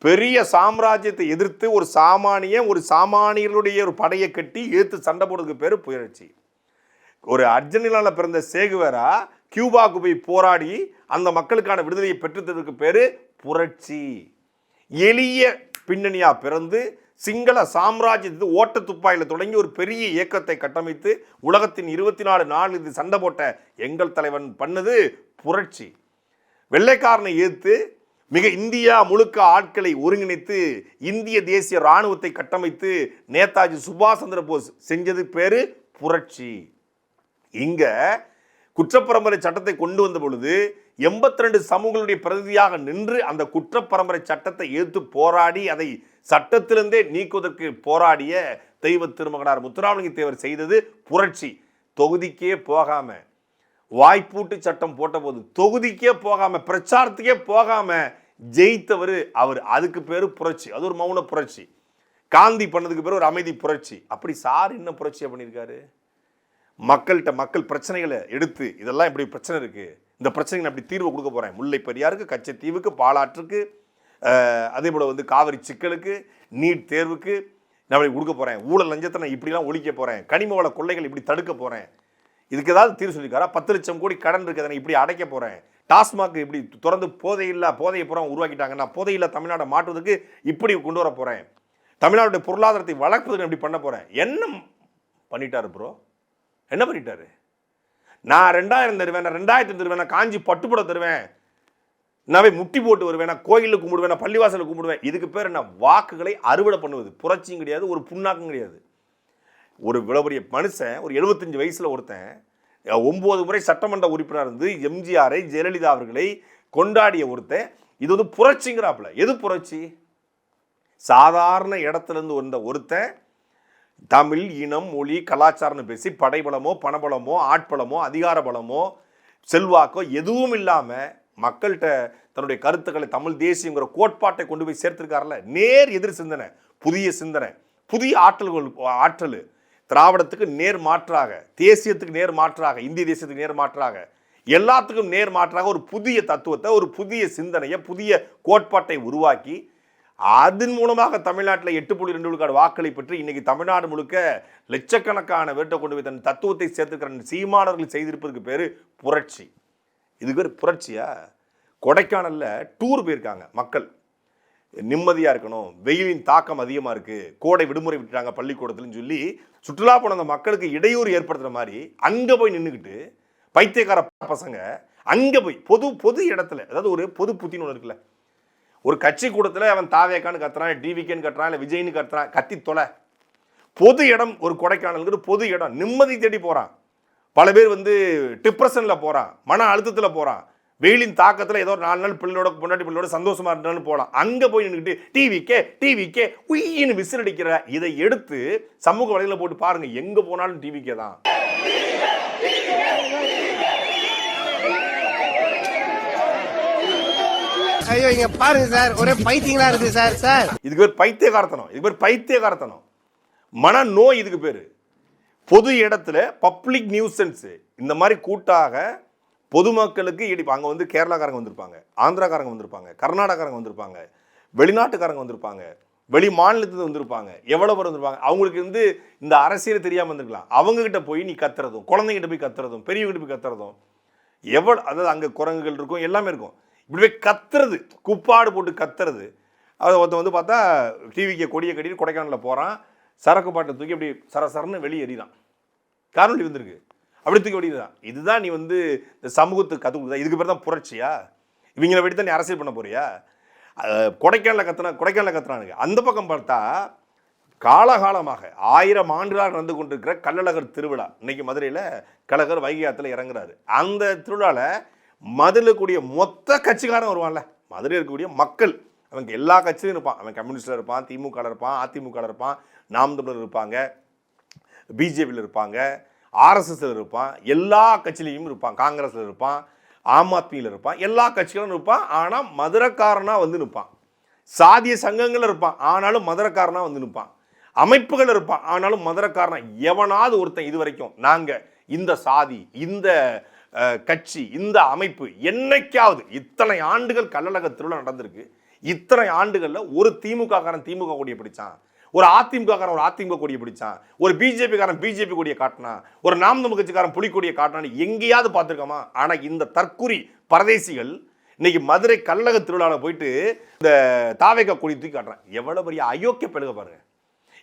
பெரிய சாம்ராஜ்யத்தை எதிர்த்து ஒரு சாமானியர்களுடைய ஒரு படையை கட்டி எதிர்த்து சண்டை போடுறதுக்கு பேர் புரட்சி. ஒரு அர்ஜென்டினால பிறந்த சேகுவேரா கியூபாவுக்கு போய் போராடி அந்த மக்களுக்கான விடுதலையை பெற்றுத்ததுக்கு பேரு புரட்சி. எளிய பின்னணியா பிறந்து சிங்கள சாம்ராஜ்யத்து ஓட்ட துப்பாயில தொடங்கி ஒரு பெரிய இயக்கத்தை கட்டமைத்து உலகத்தின் 24 நாள் இது சண்டை போட்ட எங்கள் தலைவன் பண்ணது புரட்சி. வெள்ளைக்காரனை எதிர்த்து மிக இந்தியா முழுக்க ஆட்களை ஒருங்கிணைத்து இந்திய தேசிய இராணுவத்தை கட்டமைத்து நேதாஜி சுபாஷ் சந்திர போஸ் செஞ்சது பேரு புரட்சி. இங்க குற்றப்பரம்பரை சட்டத்தை கொண்டு வந்த பொழுது 82 சமூகங்களுடைய பிரதிநிதியாக நின்று அந்த குற்றப்பரம்பரை சட்டத்தை எதிர்த்து போராடி அதை சட்டத்திலிருந்தே நீக்குவதற்கு போராடிய தெய்வ திருமகனார் முத்துராமலிங்க தேவர் செய்தது புரட்சி. தொகுதிக்கே போகாம வாய்ப்பூட்டு சட்டம் போட்ட போது தொகுதிக்கே போகாம பிரச்சாரத்துக்கே போகாம ஜெயித்தவர் அவர். அதுக்கு பேரு புரட்சி. அது ஒரு மௌன புரட்சி. காந்தி பண்ணதுக்கு பேர் ஒரு அமைதி புரட்சி. அப்படி சார் என்ன புரட்சியா பண்ணியிருக்காரு? மக்கள் பிரச்சனைகளை எடுத்து இதெல்லாம் இப்படி பிரச்சனை இருக்கு, இந்த பிரச்சனைக்கு நான் இப்படி தீர்வு கொடுக்க போறேன். முல்லை பெரியாருக்கு, கச்சத்தீவுக்கு, பாலாற்றுக்கு, அதே போல வந்து காவிரி சிக்கலுக்கு, நீட் தேர்வுக்கு நான் இப்படி கொடுக்க போறேன். ஊழல் லஞ்சத்தை நான் இப்படிலாம் ஒழிக்க போறேன். கனிம வள கொள்ளைகள் இப்படி தடுக்க போறேன். இதுக்கு ஏதாவது தீர்வு சொல்லியிருக்காரா? 10 லட்சம் கோடி கடன் இருக்கு, அதை இப்படி அடைக்க போறேன். டாஸ்மாக் இப்படி திறந்து போதையை புறம் உருவாக்கிட்டாங்க, நான் போதையில்லா தமிழ்நாட்டை மாற்றுவதற்கு இப்படி கொண்டு வர போறேன். தமிழ்நாட்டுடைய பொருளாதாரத்தை வளர்ப்பதற்கு இப்படி பண்ண போறேன். என்ன பண்ணிட்டாரு ப்ரோ? என்ன பண்ணிட்டாரு? நான் 2000 தருவேன், 2000 தருவேன், நான் காஞ்சி பட்டுப்பட தருவேன், நான் முட்டி போட்டு வருவேன், நான் கோயிலில் கும்பிடுவேன், நான் பள்ளிவாசலில் கும்பிடுவேன். இதுக்கு பேர் என்ன? வாக்குகளை அறுவடை பண்ணுவது. புரட்சியும் கிடையாது, ஒரு புண்ணாக்கும் கிடையாது. ஒரு விளபரிய மனுஷன் ஒரு 75 வயசுல ஒருத்தன் 9 முறை சட்டமன்ற உறுப்பினர் இருந்து எம்ஜிஆரை, ஜெயலலிதா அவர்களை கொண்டாடிய ஒருத்தன் இது வந்து புரட்சிங்கிறாப்புல. எது புரட்சி? சாதாரண இடத்துல இருந்து வந்த ஒருத்தன் தமிழ், இனம், மொழி, கலாச்சாரம்னு பேசி படைபலமோ, பணபலமோ, ஆட்பலமோ, அதிகார பலமோ, செல்வாக்கோ எதுவும் இல்லாம மக்கள்கிட்ட தன்னுடைய கருத்துக்களை தமிழ் தேசியங்கிற கோட்பாட்டை கொண்டு போய் சேர்த்திருக்காருல. நேர் எதிர் சிந்தனை, புதிய சிந்தனை, புதிய ஆற்றல். திராவிடத்துக்கு நேர் மாற்றாக, தேசியத்துக்கு நேர் மாற்றாக, இந்திய தேசியத்துக்கு நேர் மாற்றாக, எல்லாத்துக்கும் நேர் மாற்றாக ஒரு புதிய தத்துவத்தை, ஒரு புதிய சிந்தனையை, புதிய கோட்பாட்டை உருவாக்கி அதன் மூலமாக தமிழ்நாட்டில் 8.2 விழுக்காடு வாக்களை பெற்று இன்னைக்கு தமிழ்நாடு முழுக்க லட்சக்கணக்கான வேட்டை கொண்டு போய் தன் தத்துவத்தை சேர்த்துக்கிற சீமானவர்கள் செய்திருப்பதுக்கு பேரு புரட்சி. இதுக்கு பேர் புரட்சியா? கொடைக்கானல்ல டூர் போயிருக்காங்க மக்கள், நிம்மதியா இருக்கணும், வெயிலின் தாக்கம் அதிகமா இருக்கு, கோடை விடுமுறை விட்டுட்டாங்க பள்ளிக்கூடத்துலன்னு சொல்லி சுற்றுலா போன அந்த மக்களுக்கு இடையூறு ஏற்படுத்துற மாதிரி அங்க போய் நின்றுக்கிட்டு பைத்தியக்கார பசங்க அங்க போய் பொது இடத்துல, அதாவது ஒரு பொது புத்தின்னு ஒன்று இருக்குல்ல, ஒரு கட்சி கூட்டத்தில் அவன் தாவேக்கான்னு கத்துறான், டிவிகேன்னு கத்துறான், இல்லை விஜய்னு கத்துறான், கத்தி தொலை. பொது இடம் ஒரு கொடைக்கானல்ங்கிற பொது இடம், நிம்மதி தேடி போறான். பல பேர் வந்து டிப்ரெஷன்ல போறான், மன அழுத்தத்துல போறான், வெயிலின் தாக்கத்துல ஏதோ 4 நாள் பிள்ளையோட பொண்டாட்டி பிள்ளையோட சந்தோஷமா இருந்தாலும் போலாம். அங்க போய் நின்றுக்கிட்டு டிவிக்கே உயின்னு விசில் அடிக்கிற இதை எடுத்து சமூக வலையில போட்டு பாருங்க, எங்க போனாலும் டிவிக்கே தான். ஐயோ இங்க பாருங்க சார், ஒரே பைத்தியங்களா இருக்கு சார். சார் இதுக்கு பேர் பைத்தியகாரத்தனம், இதுக்கு பேர் பைத்தியகாரத்தனம், மன நோய். இதுக்கு பேரு பொது இடத்துல பப்ளிக் நியூசன்ஸ். இந்த மாதிரி கூட்டாக பொதுமக்களுக்கு அங்க வந்து கேரளாக்காரங்க வந்திருப்பாங்க, ஆந்திராக்காரங்க வந்திருப்பாங்க, கர்நாடகாரங்க வந்திருப்பாங்க, வெளிநாட்டுக்காரங்க வந்திருப்பாங்க, வெளி மாநிலத்துல வந்திருப்பாங்க, எவ்வளவு பேர் வந்திருப்பாங்க. அவங்களுக்கு வந்து இந்த அரசியல் தெரியாம வந்திருக்கலாம். அவங்க கிட்ட போய் நீ கத்துறதும், குழந்தைகிட்ட போய் கத்துறதும், பெரியவங்கிட்ட போய் கத்துறதும், அதாவது அங்க குரங்குகள் இருக்கும், எல்லாமே இருக்கும். இப்படி கத்துறது, குப்பாடு போட்டு கத்துறது. அதை ஒருத்தன் வந்து பார்த்தா டிவிக்கு கொடியை கட்டிட்டு கொடைக்கானலில் போகிறான், சரக்கு பாட்டை தூக்கி அப்படி சரசரன்னு வெளியே எறிகிறான். காரணம் வந்திருக்கு, அப்படி தூக்கி வெளியிடான். இதுதான் நீ வந்து இந்த சமூகத்துக்கு கற்றுக் கொடுத்தா? இதுக்கு பேர் தான் புரட்சியா? இவங்களை வெட்டி தான் நீ அரசியல் பண்ண போறியா? கொடைக்கானலில் கத்துறானுங்க. அந்த பக்கம் பார்த்தா காலகாலமாக 1000 ஆண்டுகளாக நடந்து கொண்டிருக்கிற கள்ளழகர் திருவிழா. இன்னைக்கு மதுரையில் கழகர் வைகை ஆற்றுல இறங்குறாரு. அந்த திருவிழாவில் மதுரையில் கூடிய மொத்த கட்சிக்காரன் வருவான்ல, மதுரையில் இருக்கக்கூடிய மக்கள், அவங்க எல்லா கட்சியிலும் இருப்பான். அவன் கம்யூனிஸ்டில் இருப்பான், திமுக இருப்பான், அதிமுக இருப்பான், நாம் தமிழர் இருப்பாங்க, பிஜேபியில் இருப்பாங்க, ஆர்எஸ்எஸ்ல இருப்பான், எல்லா கட்சியிலையும் இருப்பான், காங்கிரஸில் இருப்பான், ஆம் ஆத்மியில் இருப்பான், எல்லா கட்சிகளும் இருப்பான். ஆனால் மதுரைக்காரனா வந்து நிற்பான். சாதிய சங்கங்கள் இருப்பான், ஆனாலும் மதுரைக்காரனா வந்து நிற்பான். அமைப்புகள் இருப்பான். ஆனாலும் மதுரக்காரன் எவனாவது ஒருத்தன் இது வரைக்கும் நாங்க இந்த சாதி, இந்த கட்சி, இந்த அமைப்பு என்னைக்காவது இத்தனை ஆண்டுகள் கள்ளழக திருவிழா நடந்திருக்கு, இத்தனை ஆண்டுகள்ல ஒரு திமுக காரன் திமுக கொடியை பிடிச்சான், ஒரு அதிமுக காரன் ஒரு அதிமுக கொடியை பிடிச்சான், ஒரு பிஜேபி காரன் பிஜேபி கொடியை காட்டினா, ஒரு நாம் தமிழ் கட்சிக்காரன் புலிக்கொடியை காட்டினான்னு எங்கேயாவது பார்த்துருக்கோமா? ஆனா இந்த தற்குறி பரதேசிகள் இன்னைக்கு மதுரை கள்ளழக திருவிழாவில் போயிட்டு இந்த தாவேகா கொடி தூக்கி காட்டுறான். எவ்வளவு பெரிய அயோக்கிய பெருக பாருங்க.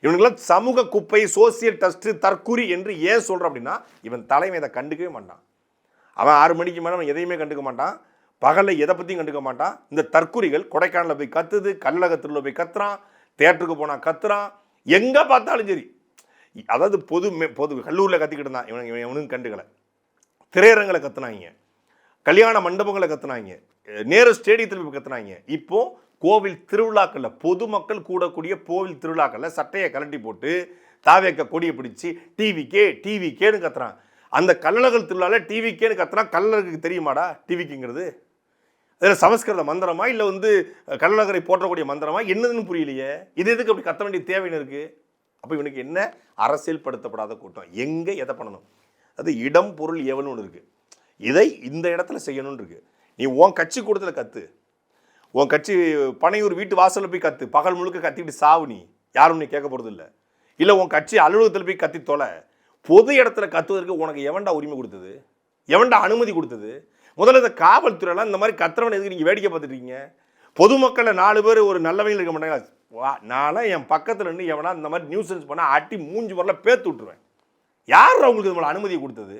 இவனுங்களாம் சமூக குப்பை, சோசியல் டஸ்ட், தற்குறி என்று ஏன் சொல்ற அப்படின்னா இவன் தலைமை இதை கண்டுக்கவே மாட்டான். அவன் 6 மணிக்கு மேலே அவன் எதையுமே கண்டுக்க மாட்டான், பகலில் எதை பற்றியும் கண்டுக்க மாட்டான். இந்த தற்குறிகள் கொடைக்கானலில் போய் கத்துது, கள்ளழக திருவிழா போய் கத்துறான், தேட்டருக்கு போனால் கத்துறான், எங்கே பார்த்தாலும் சரி. அதாவது பொது கல்லூரியில் கத்திக்கிட்டு இருந்தான் இவனுக்கு கண்டுக்கலை. திரையரங்களை கத்துனாங்க, கல்யாண மண்டபங்களை கத்துனாங்க, நேரு ஸ்டேடியத்தில் போய் கத்துனாங்க. இப்போ கோவில் திருவிழாக்களில் பொதுமக்கள் கூடக்கூடிய கோவில் திருவிழாக்களில் சட்டையை கலட்டி போட்டு தாவேக்க கொடியை பிடிச்சி டிவிக்கேன்னு கத்துறான். அந்த கள்ளழகர் திருவிழாவில் டிவிக்கேன்னு கத்துறான். கள்ளழகருக்கு தெரியுமாடா டிவிக்குங்கிறது? அதில் சமஸ்கிருத மந்திரமா இல்லை கள்ளழகரை போற்றக்கூடிய மந்திரமா என்னதுன்னு புரியலையே. இது எதுக்கு அப்படி கத்த வேண்டிய தேவைன்னு இருக்கு? அப்போ இவனுக்கு என்ன? அரசியல் படுத்தப்படாத கூட்டம். எங்கே எதை பண்ணணும்? அது இடம் பொருள் ஏவல்னு ஒன்று இருக்கு. இதை இந்த இடத்துல செய்யணும்னு இருக்கு. நீ உன் கட்சி கூடத்தில் கத்து, உன் கட்சி பனையூர் வீட்டு வாசலில் போய் கத்து, பகல் முழுக்க கத்திக்கிட்டு சாவு, நீ யாரும் நீ கேட்க போகிறது இல்லை. இல்லை உன் கட்சி அலுவலகத்தில் போய் கத்தி தொலை. பொது இடத்துல கத்துவதற்கு உனக்கு எவன்டா உரிமை கொடுத்தது? எவன்டா அனுமதி கொடுத்தது? முதல்ல இந்த காவல்துறையெல்லாம் இந்த மாதிரி கத்துறவன் எதுக்கு நீங்கள் வேடிக்கை பார்த்துட்டீங்க? பொதுமக்களில் 4 பேர் ஒரு நல்லவங்க இருக்க மாட்டாங்க. நானும் என் பக்கத்தில் இருந்து எவனா இந்த மாதிரி நியூசன்ஸ் பண்ணால் அட்டி மூஞ்சி வரலாம் பேத்து விட்டுருவேன். யார் அவங்களுக்கு நம்மளை அனுமதியை கொடுத்தது?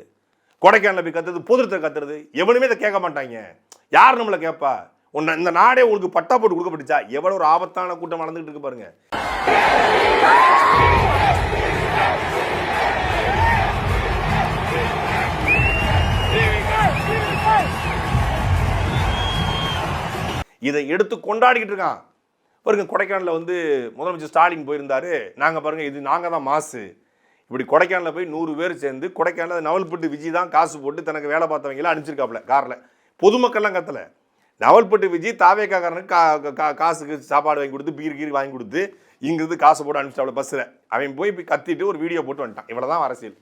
கொடைக்கானல போய் கத்துறது, பொதுத்தை கத்துறது, எவனுமே இதை கேட்க மாட்டாங்க. யார் நம்மளை கேட்பா? உன்னை இந்த நாடே உங்களுக்கு பட்டா போட்டு கொடுக்கப்பட்டுச்சா? எவ்வளோ ஒரு ஆபத்தான கூட்டம் நடந்துகிட்டு இருக்கு பாருங்க. இதை எடுத்து கொண்டாடிக்கிட்டு இருக்கான் பாருங்க. கொடைக்கானலில் முதலமைச்சர் ஸ்டாலின் போயிருந்தாரு. நாங்கள் பாருங்க, இது நாங்கள் தான் மாசு. இப்படி கொடைக்கானலில் போய் 100 பேர் சேர்ந்து கொடைக்கானலில் நவல்பட்டு விஜய் தான் காசு போட்டு தனக்கு வேலை பார்த்தவங்களாம் அனுப்பிச்சிருக்காப்புல காரில். பொதுமக்கள்லாம் கத்தலை. நவல்பட்டு விஜய் தாவேக்காரனுக்கு காசுக்கு சாப்பாடு வாங்கி கொடுத்து, பீர் வாங்கி கொடுத்து, இங்கிருந்து காசு போட்டு அனுப்பிச்சிட்டாப்புல பஸ்ஸில். அவன் போய் கத்திட்டு ஒரு வீடியோ போட்டு வந்துட்டான். இவ்வளோதான் அரசியல்.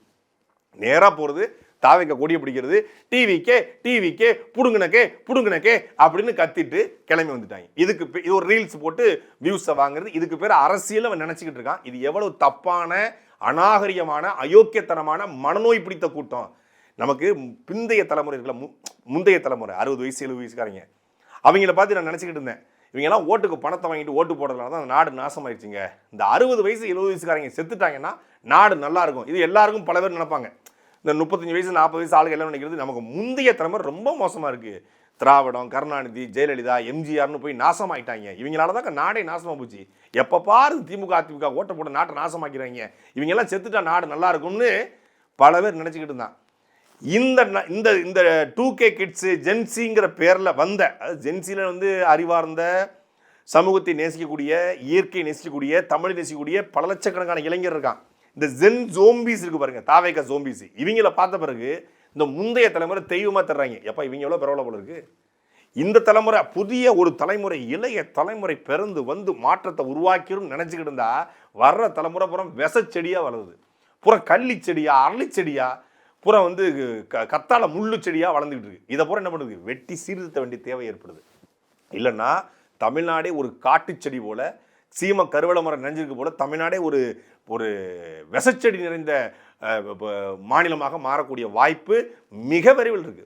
நேராக போகிறது, தாவேக்கா கொடியை பிடிக்கிறது, டிவிக்கே புடுங்கினக்கே அப்படின்னு கத்திட்டு கிளம்பி வந்துட்டாங்க. இது ஒரு ரீல்ஸ் போட்டு வியூஸை வாங்குறது. இதுக்கு பேர் அரசியல் அவன் நினச்சிக்கிட்டு இருக்கான். இது எவ்வளவு தப்பான, அநாகரிகமான, அயோக்கியத்தனமான, மனநோய் பிடித்த கூட்டம். நமக்கு பிந்தைய தலைமுறை இருக்கல, முந்தைய தலைமுறை 60 வயசு 70 வயசுக்காரங்க, அவங்கள பார்த்து நான் நினச்சிக்கிட்டு இருந்தேன், இவங்கெல்லாம் ஓட்டுக்கு பணத்தை வாங்கிட்டு ஓட்டு போடுறதுனால தான் அந்த நாடு நாசமாயிடுச்சுங்க. இந்த 60 வயசு 70 வயசுக்காரங்க செத்துட்டாங்கன்னா நாடு நல்லா இருக்கும். இது எல்லாருக்கும் பல பேர் நினைப்பாங்க. இந்த 35 வயசு 40 வயசு ஆளுகள் எல்லாம் நினைக்கிறது நமக்கு முந்தைய தலைமுறை ரொம்ப மோசமாக இருக்குது. திராவிடம், கருணாநிதி, ஜெயலலிதா, எம்ஜிஆர்னு போய் நாசமாயிட்டாங்க. இவங்களால தான் நாடே நாசமாக போச்சு. எப்போ பாரு திமுக அதிமுக ஓட்ட போட்டு நாட்டை நாசமாக்கிறாங்க. இவங்கெல்லாம் செத்துட்டா நாடு நல்லா இருக்கும்னு பல பேர் நினச்சிக்கிட்டு இருந்தான். இந்த 2K கிட்ஸு ஜென்சிங்கிற பேரில் வந்த, ஜென்சியில் அறிவார்ந்த, சமூகத்தை நேசிக்கக்கூடிய, இயற்கையை நேசிக்கக்கூடிய, தமிழை நேசிக்கக்கூடிய பல லட்சக்கணக்கான இளைஞர் இருக்கான். இந்த ஜென் ஜோம்பிஸ் இருக்கு பாருங்க, தாவேக்கா ஜோம்பிஸ். இவங்கள பார்த்த பிறகு இந்த முந்தைய தலைமுறை தெய்வமாக தர்றாங்க. எப்போ இவங்க எவ்வளோ பரவாயில்ல போல இருக்கு. இந்த தலைமுறை புதிய ஒரு தலைமுறை, இளைய தலைமுறை பிறந்து மாற்றத்தை உருவாக்கிடும் நினச்சிக்கிட்டு இருந்தா வர்ற தலைமுறை புறம் விசச்செடியாக வளருது. புறம் கள்ளி செடியா, அரளி செடியா, புறம் கத்தாழ முள்ளு செடியாக வளர்ந்துக்கிட்டு இருக்கு. இதை பூரா என்ன பண்ணுது? வெட்டி சீர்திருத்த வேண்டிய தேவை ஏற்படுது. இல்லைன்னா தமிழ்நாடே ஒரு காட்டு செடி போல, சீம கருவளை மரம் நிறைஞ்சிருக்கு போல தமிழ்நாடே ஒரு விசச்செடி நிறைந்த மாநிலமாக மாறக்கூடிய வாய்ப்பு மிக விரைவில் இருக்கு.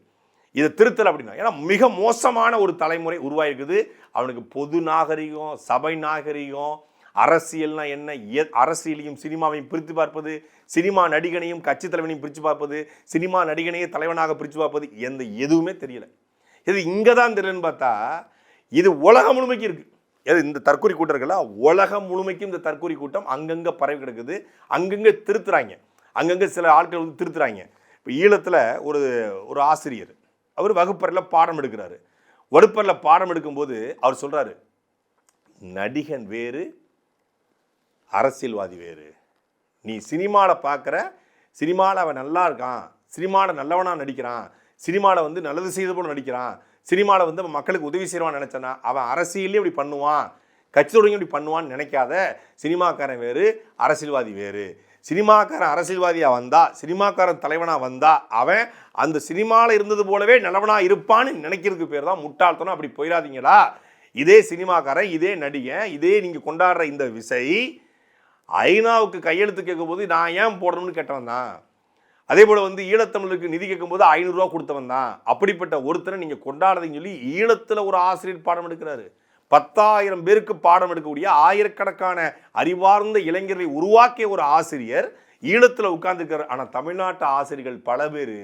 இதை திருத்தல் அப்படின்னா, ஏன்னா மிக மோசமான ஒரு தலைமுறை உருவாயிருக்குது. அவனுக்கு பொது நாகரிகம், சபை நாகரிகம், அரசியல்னா என்ன, அரசியலையும் சினிமாவையும் பிரித்து பார்ப்பது, சினிமா நடிகனையும் கட்சி தலைவனையும் பிரித்து பார்ப்பது, சினிமா நடிகனையே தலைவனாக பிரித்து பார்ப்பது, எதுவுமே தெரியல. இது இங்கே தான் தெரியலன்னு பார்த்தா இது உலகம் முழுமைக்கு இருக்கு. இந்த தற்கொலை கூட்டர்களா உலகம் முழுமைக்கும் இந்த தற்கொலை கூட்டம் அங்கங்கே பரவி கிடக்குது. அங்கங்கே திருத்துறாங்க, அங்கங்கே சில ஆட்கள் திருத்துறாங்க. இப்போ ஈழத்தில் ஒரு ஆசிரியர் அவர் வகுப்பறையில் பாடம் எடுக்கிறாரு. வகுப்பறையில் பாடம் எடுக்கும்போது அவர் சொல்கிறாரு, நடிகன் வேறு, அரசியல்வாதி வேறு. நீ சினிமாவில் பார்க்குற, சினிமாவில் அவன் நல்லா இருக்கான், சினிமாவில் நல்லவனாக நடிக்கிறான், சினிமாவில் நல்லது செய்த போல நடிக்கிறான், சினிமாவில் அவன் மக்களுக்கு உதவி செய்வான்னு நினச்சானா அவன் அரசியலே இப்படி பண்ணுவான், கட்சி தொடங்கி இப்படி பண்ணுவான்னு நினைக்காத. சினிமாக்காரன் வேறு, அரசியல்வாதி வேறு. சினிமாக்காரன் அரசியல்வாதியாக வந்தா, சினிமாக்காரன் தலைவனாக வந்தா, அவன் அந்த சினிமாவில் இருந்தது போலவே நல்லவனாக இருப்பான்னு நினைக்கிறதுக்கு பேர் தான் முட்டாள்தனம். அப்படி போயிடாதீங்களா. இதே சினிமாக்காரன், இதே நடிகன், இதே நீங்கள் கொண்டாடுற இந்த விசை ஐநாவுக்கு கையெழுத்து கேட்கும் போது நான் ஏன் போடணும்னு கேட்டவன் தான். அதே போல் வந்து ஈழத்தமிழுக்கு நிதி கேட்கும் போது 500 ரூபா கொடுத்தவன் தான். அப்படிப்பட்ட ஒருத்தரை நீங்கள் கொண்டாடுறதுன்னு சொல்லி ஈழத்தில் ஒரு ஆசிரியர் பாடம் எடுக்கிறாரு. 10,000 பேருக்கு பாடம் எடுக்கக்கூடிய ஆயிரக்கணக்கான அறிவார்ந்த இளைஞர்களை உருவாக்கிய ஒரு ஆசிரியர் ஈழத்தில் உட்கார்ந்துருக்காரு. ஆனால் தமிழ்நாட்டு ஆசிரியர்கள் பல பேர்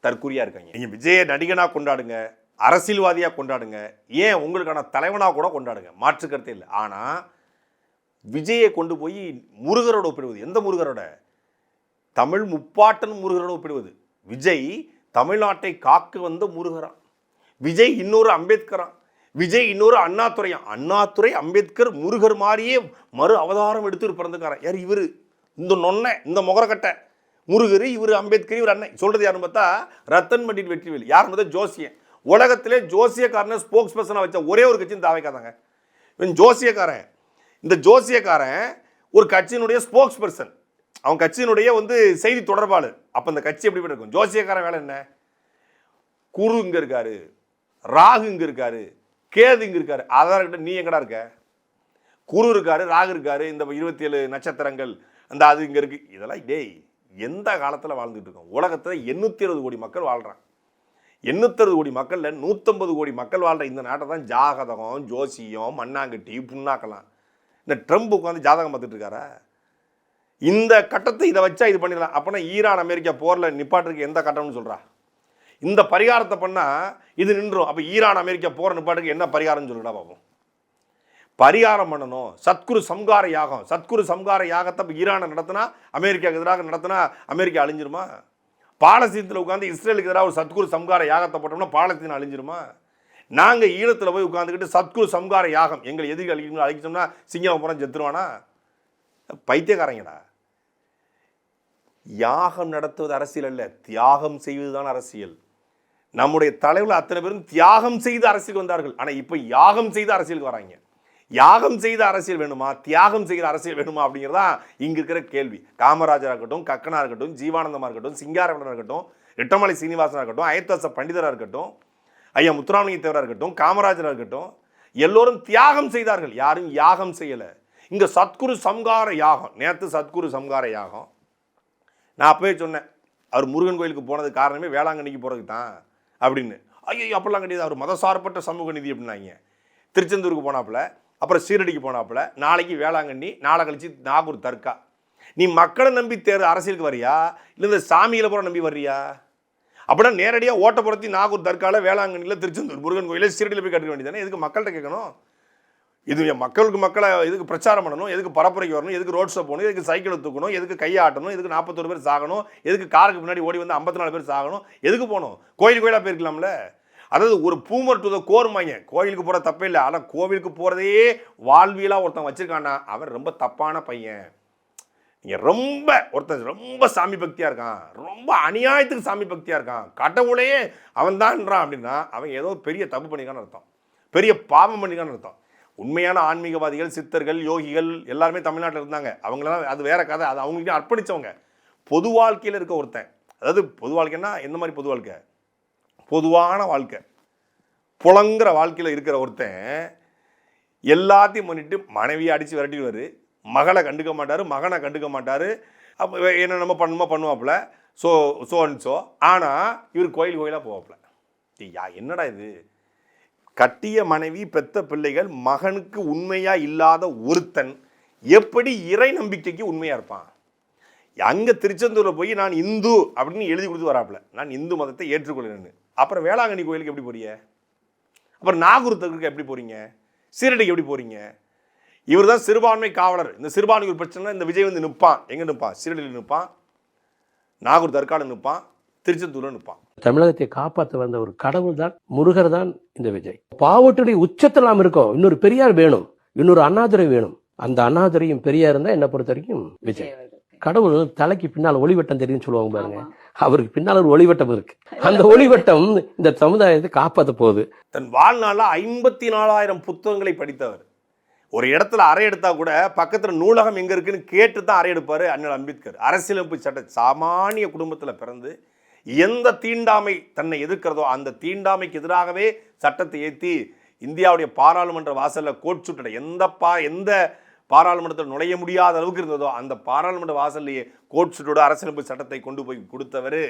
தற்குறியாக இருக்காங்க. நீங்கள் விஜய நடிகனாக கொண்டாடுங்க, அரசியல்வாதியாக கொண்டாடுங்க, ஏன் உங்களுக்கான தலைவனாக கூட கொண்டாடுங்க, மாற்று கருத்தே இல்லை. ஆனால் விஜயை கொண்டு போய் முருகரோட ஒப்பிடுவது, எந்த முருகரோட? தமிழ் முப்பாட்டன் முருகரோட ஒப்பிடுவது. விஜய் தமிழ்நாட்டை காக்க வந்த முருகரான், விஜய் இன்னொரு அம்பேத்கரான், விஜய் இன்னொரு அண்ணாதுரையான். அண்ணாதுரை, அம்பேத்கர், முருகர் மாதிரியே மறு அவதாரம் எடுத்து பிறந்துக்காரன். யார் இவர்? இந்த நொன்னை, இந்த முகரக்கட்டை முருகர், இவர் அம்பேத்கர், இவர் அண்ணன். சொல்றது யாருன்னு பார்த்தா ரத்தன் மண்டில் வெற்றிவேல். யாருன்னு பார்த்தா ஜோசியன். உலகத்திலே ஜோசியக்காரனை ஸ்போக்ஸ் பர்சனாக வச்ச ஒரே ஒரு கட்சின்னு தாவைக்காதாங்க. இவன் ஜோசியக்காரன். இந்த ஜோசியக்காரன் ஒரு கட்சியினுடைய ஸ்போக்ஸ் பர்சன், அவன் கட்சியினுடைய வந்து செய்தி தொடர்பாளர். அப்போ இந்த கட்சி எப்படி இருக்கும்? ஜோசியக்காரன் வேலை என்ன? குரு இங்கே இருக்காரு, ராகு இங்கே இருக்காரு, கேது இங்கே இருக்காரு. அதான் இருக்கிட்ட நீ எங்கடா இருக்க? குரு இருக்காரு, ராகு இருக்காரு, இந்த 27 நட்சத்திரங்கள் அந்த அது இங்கே இருக்கு. இதெல்லாம் டேய் எந்த காலத்தில் வாழ்ந்துட்டு இருக்கோம்? உலகத்தில் 820 கோடி மக்கள் வாழ்கிறான். 860 கோடி மக்களில் 150 கோடி மக்கள் வாழ்கிற இந்த நாட்டை தான் ஜாதகம், ஜோசியம், மண்ணாங்கட்டி, புண்ணாக்கலாம். இந்த ட்ரம்ப் உட்காந்து ஜாதகம் பார்த்துட்டு இருக்காரா? இந்த கட்டத்தை இதை வச்சா இது பண்ணிடலாம். அப்போனா ஈரான் அமெரிக்கா போரில் நிப்பாட்டுக்கு எந்த கட்டம்னு சொல்கிறா? இந்த பரிகாரத்தை பண்ணால் இது நின்றும். அப்போ ஈரான் அமெரிக்கா போகிற நிப்பாட்டுக்கு என்ன பரிகாரம்னு சொல்லிடா பார்ப்போம். பரிகாரம் பண்ணணும். சத்குரு சம்கார யாகம், சத்குரு சம்கார யாகத்தை இப்போ ஈரானை நடத்தினா, அமெரிக்காவுக்கு எதிராக நடத்தினா அமெரிக்கா அழிஞ்சிருமா? பாலஸ்தீனத்தில் உட்காந்து இஸ்ரேலுக்கு எதிராக ஒரு சத்குரு சம்கார யாகத்தை போட்டோம்னா பாலஸ்தீனம் அழிஞ்சிருமா? நாங்கள் ஈழத்தில் போய் உட்காந்துக்கிட்டு சத்குரு சம்கார யாகம், எங்களை எதிர்க்கு அழிச்சோம்னா சிங்கப்பூரம் செத்துருவானா? பைத்தியக்காரங்கடா. யாகம் நடத்துவது அரசியல் அல்ல, தியாகம் செய்வதுதான் அரசியல். நம்முடைய தலைவர்கள் அத்தனை பேரும் தியாகம் செய்து அரசியல் வந்தார்கள். ஆனால் இப்போ யாகம் செய்து அரசியலுக்கு வராங்க. யாகம் செய்த அரசியல் வேணுமா, தியாகம் செய்கிற அரசியல் வேணுமா அப்படிங்கிறதா இங்கே இருக்கிற கேள்வி. காமராஜராக இருக்கட்டும், கக்கனாக இருக்கட்டும், ஜீவானந்தமாக இருக்கட்டும், சிங்காரவனாக இருக்கட்டும், ரெட்டமலை சீனிவாசனாக இருக்கட்டும், அயோத்தாச பண்டிதராக இருக்கட்டும், ஐயா முத்துராமலிங்க தேவராக இருக்கட்டும், காமராஜராக இருக்கட்டும், எல்லோரும் தியாகம் செய்தார்கள். யாரும் யாகம் செய்யலை. இங்கே சத்குரு சம்கார யாகம். நேற்று சத்குரு சம்கார யாகம். நான் அப்பவே சொன்னேன், அவர் முருகன் கோயிலுக்கு போனது காரணமே வேளாங்கண்ணிக்கு போகிறதுக்கு தான் அப்படின்னு. ஐயோ அப்படிலாம் கிடையாது, அவர் மதசார்பற்ற சமூக நிதி அப்படின்னாங்க. திருச்செந்தூருக்கு போனாப்புல, அப்புறம் சீரடிக்கு போனாப்புல, நாளைக்கு வேளாங்கண்ணி, நாளை கழிச்சு நாகூர் தர்கா. நீ மக்களை நம்பி அரசியலுக்கு வரியா, இல்லை இந்த சாமியில் போகிற நம்பி வர்றியா? அப்படின்னா நேரடியாக ஓட்டப்புறத்தி நாகூர் தர்காவில், வேளாங்கண்ணியில், திருச்செந்தூர் முருகன் கோயிலில், சீரடியில் போய் கட்டுக்க வேண்டியதானே. எதுக்கு மக்கள்கிட்ட கேட்கணும்? இது மக்களுக்கு மக்களை எதுக்கு பிரச்சாரம் பண்ணணும், எதுக்கு பரப்புரைக்கு வரணும், எதுக்கு ரோட் ஷோ போகணும், எதுக்கு சைக்கிளை தூக்கணும், எதுக்கு கையாட்டணும், எதுக்கு 41 பேர் சாகணும், எதுக்கு காருக்கு பின்னாடி ஓடி வந்து 54 பேர் சாகணும், எதுக்கு போகணும்? கோயிலாக போயிருக்கலாம்ல. அதாவது ஒரு பூமர் டு த கோருமாங்க. கோவிலுக்கு போகிற தப்பே இல்லை. ஆனால் கோவிலுக்கு போகிறதே வாழ்வியலாக ஒருத்தன் வச்சுருக்கான்னா அவன் ரொம்ப தப்பான பையன். நீங்கள் ஒருத்தன் ரொம்ப சாமி பக்தியாக இருக்கான், ரொம்ப அநியாயத்துக்கு சாமி பக்தியாக இருக்கான், கடவுளையே அவன் தான்ன்றான் அப்படின்னா அவன் ஏதோ பெரிய தப்பு பண்ணிக்கான்னு அர்த்தம், பெரிய பாவம் பண்ணிக்கான்னு அர்த்தம். உண்மையான ஆன்மீகவாதிகள், சித்தர்கள், யோகிகள் எல்லாருமே தமிழ்நாட்டில் இருந்தாங்க. அவங்களாம் அது வேற கதை, அது அவங்ககிட்ட அர்ப்பணித்தவங்க. பொது வாழ்க்கையில் இருக்க ஒருத்தன், அதாவது பொது வாழ்க்கைன்னா எந்த மாதிரி பொது வாழ்க்கை? பொதுவான வாழ்க்கை, புலங்கிற வாழ்க்கையில் இருக்கிற ஒருத்தன் எல்லாத்தையும் பண்ணிட்டு மனைவியை அடித்து விரட்டிடுவார், மகளை கண்டுக்க மாட்டார், மகனை கண்டுக்க மாட்டார். அப்போ என்ன நம்ம பண்ணுவாப்புல, ஸோ ஆனால் இவர் கோயிலாக போவாப்புல. என்னடா இது? கட்டிய மனைவி, பெத்த பிள்ளைகள், மகனுக்கு உண்மையாக இல்லாத ஒருத்தன் எப்படி இறை நம்பிக்கைக்கு உண்மையாக இருப்பான்? அங்கே திருச்செந்தூரில் போய் நான் இந்து அப்படின்னு எழுதி கொடுத்து வராப்புல, நான் இந்து மதத்தை ஏற்றுக்கொள்கிறேன்னு. அப்புறம் வேளாங்கண்ணி கோயிலுக்கு எப்படி போறீங்க? அப்புறம் நாகூர் தர்காவுக்கு எப்படி போகிறீங்க? சீரடிக்கு எப்படி போகிறீங்க? இவர் தான் சிறுபான்மை காவலர். இந்த சிறுபான்மை ஒரு பிரச்சனை, இந்த விஜய் வந்து நிற்பான். எங்கே நிற்பான்? சீரடியில் நிற்பான், நாகூர் தர்காவில் நிற்பான், திருச்செந்தூரில் நிற்பான். தமிழகத்தை காப்பாற்ற வந்த ஒரு கடவுள் தான், முருகர் தான் இந்த விஜய். பாவத்துடைய உச்சத்தில் நாம் இருக்கோம். இன்னொரு பெரியார் வேணும், இன்னொரு அண்ணாதுரை வேணும். அந்த அண்ணாதுரையும் பெரியார் தான் என்னை பொறுத்த வரைக்கும் விஜய். கடவுள் தலைக்கு பின்னால் ஒளிவட்டம் தெரியும்னு சொல்லுவாங்க பாருங்க, அவருக்கு பின்னால் ஒரு ஒளிவட்டம் இருக்கு. அந்த ஒளிவட்டம் இந்த சமுதாயத்தை காப்பாற்ற போகுது. தன் வாழ்நாளில் 54,000 புத்தகங்களை படித்தவர், ஒரு இடத்துல அறை எடுத்தா கூட பக்கத்துல நூலகம் எங்க இருக்குன்னு கேட்டு தான் அறை எடுப்பாரு அண்ணல் அம்பேத்கர். அரசியலமைப்பு சட்ட சாமானிய குடும்பத்துல பிறந்து எந்த தீண்டாமை தன்னை எதிர்க்கிறதோ அந்த தீண்டாமைக்கு எதிராகவே சட்டத்தை ஏற்றி இந்தியாவுடைய பாராளுமன்ற வாசல்ல கோட் சுட்ட எந்த பாராளுமன்றத்தில் நுழைய முடியாத அளவுக்கு இருந்ததோ அந்த பாராளுமன்ற வாசல்லையே கோட் சுட்டோட அரசியலமைப்பு சட்டத்தை கொண்டு போய் கொடுத்தவர்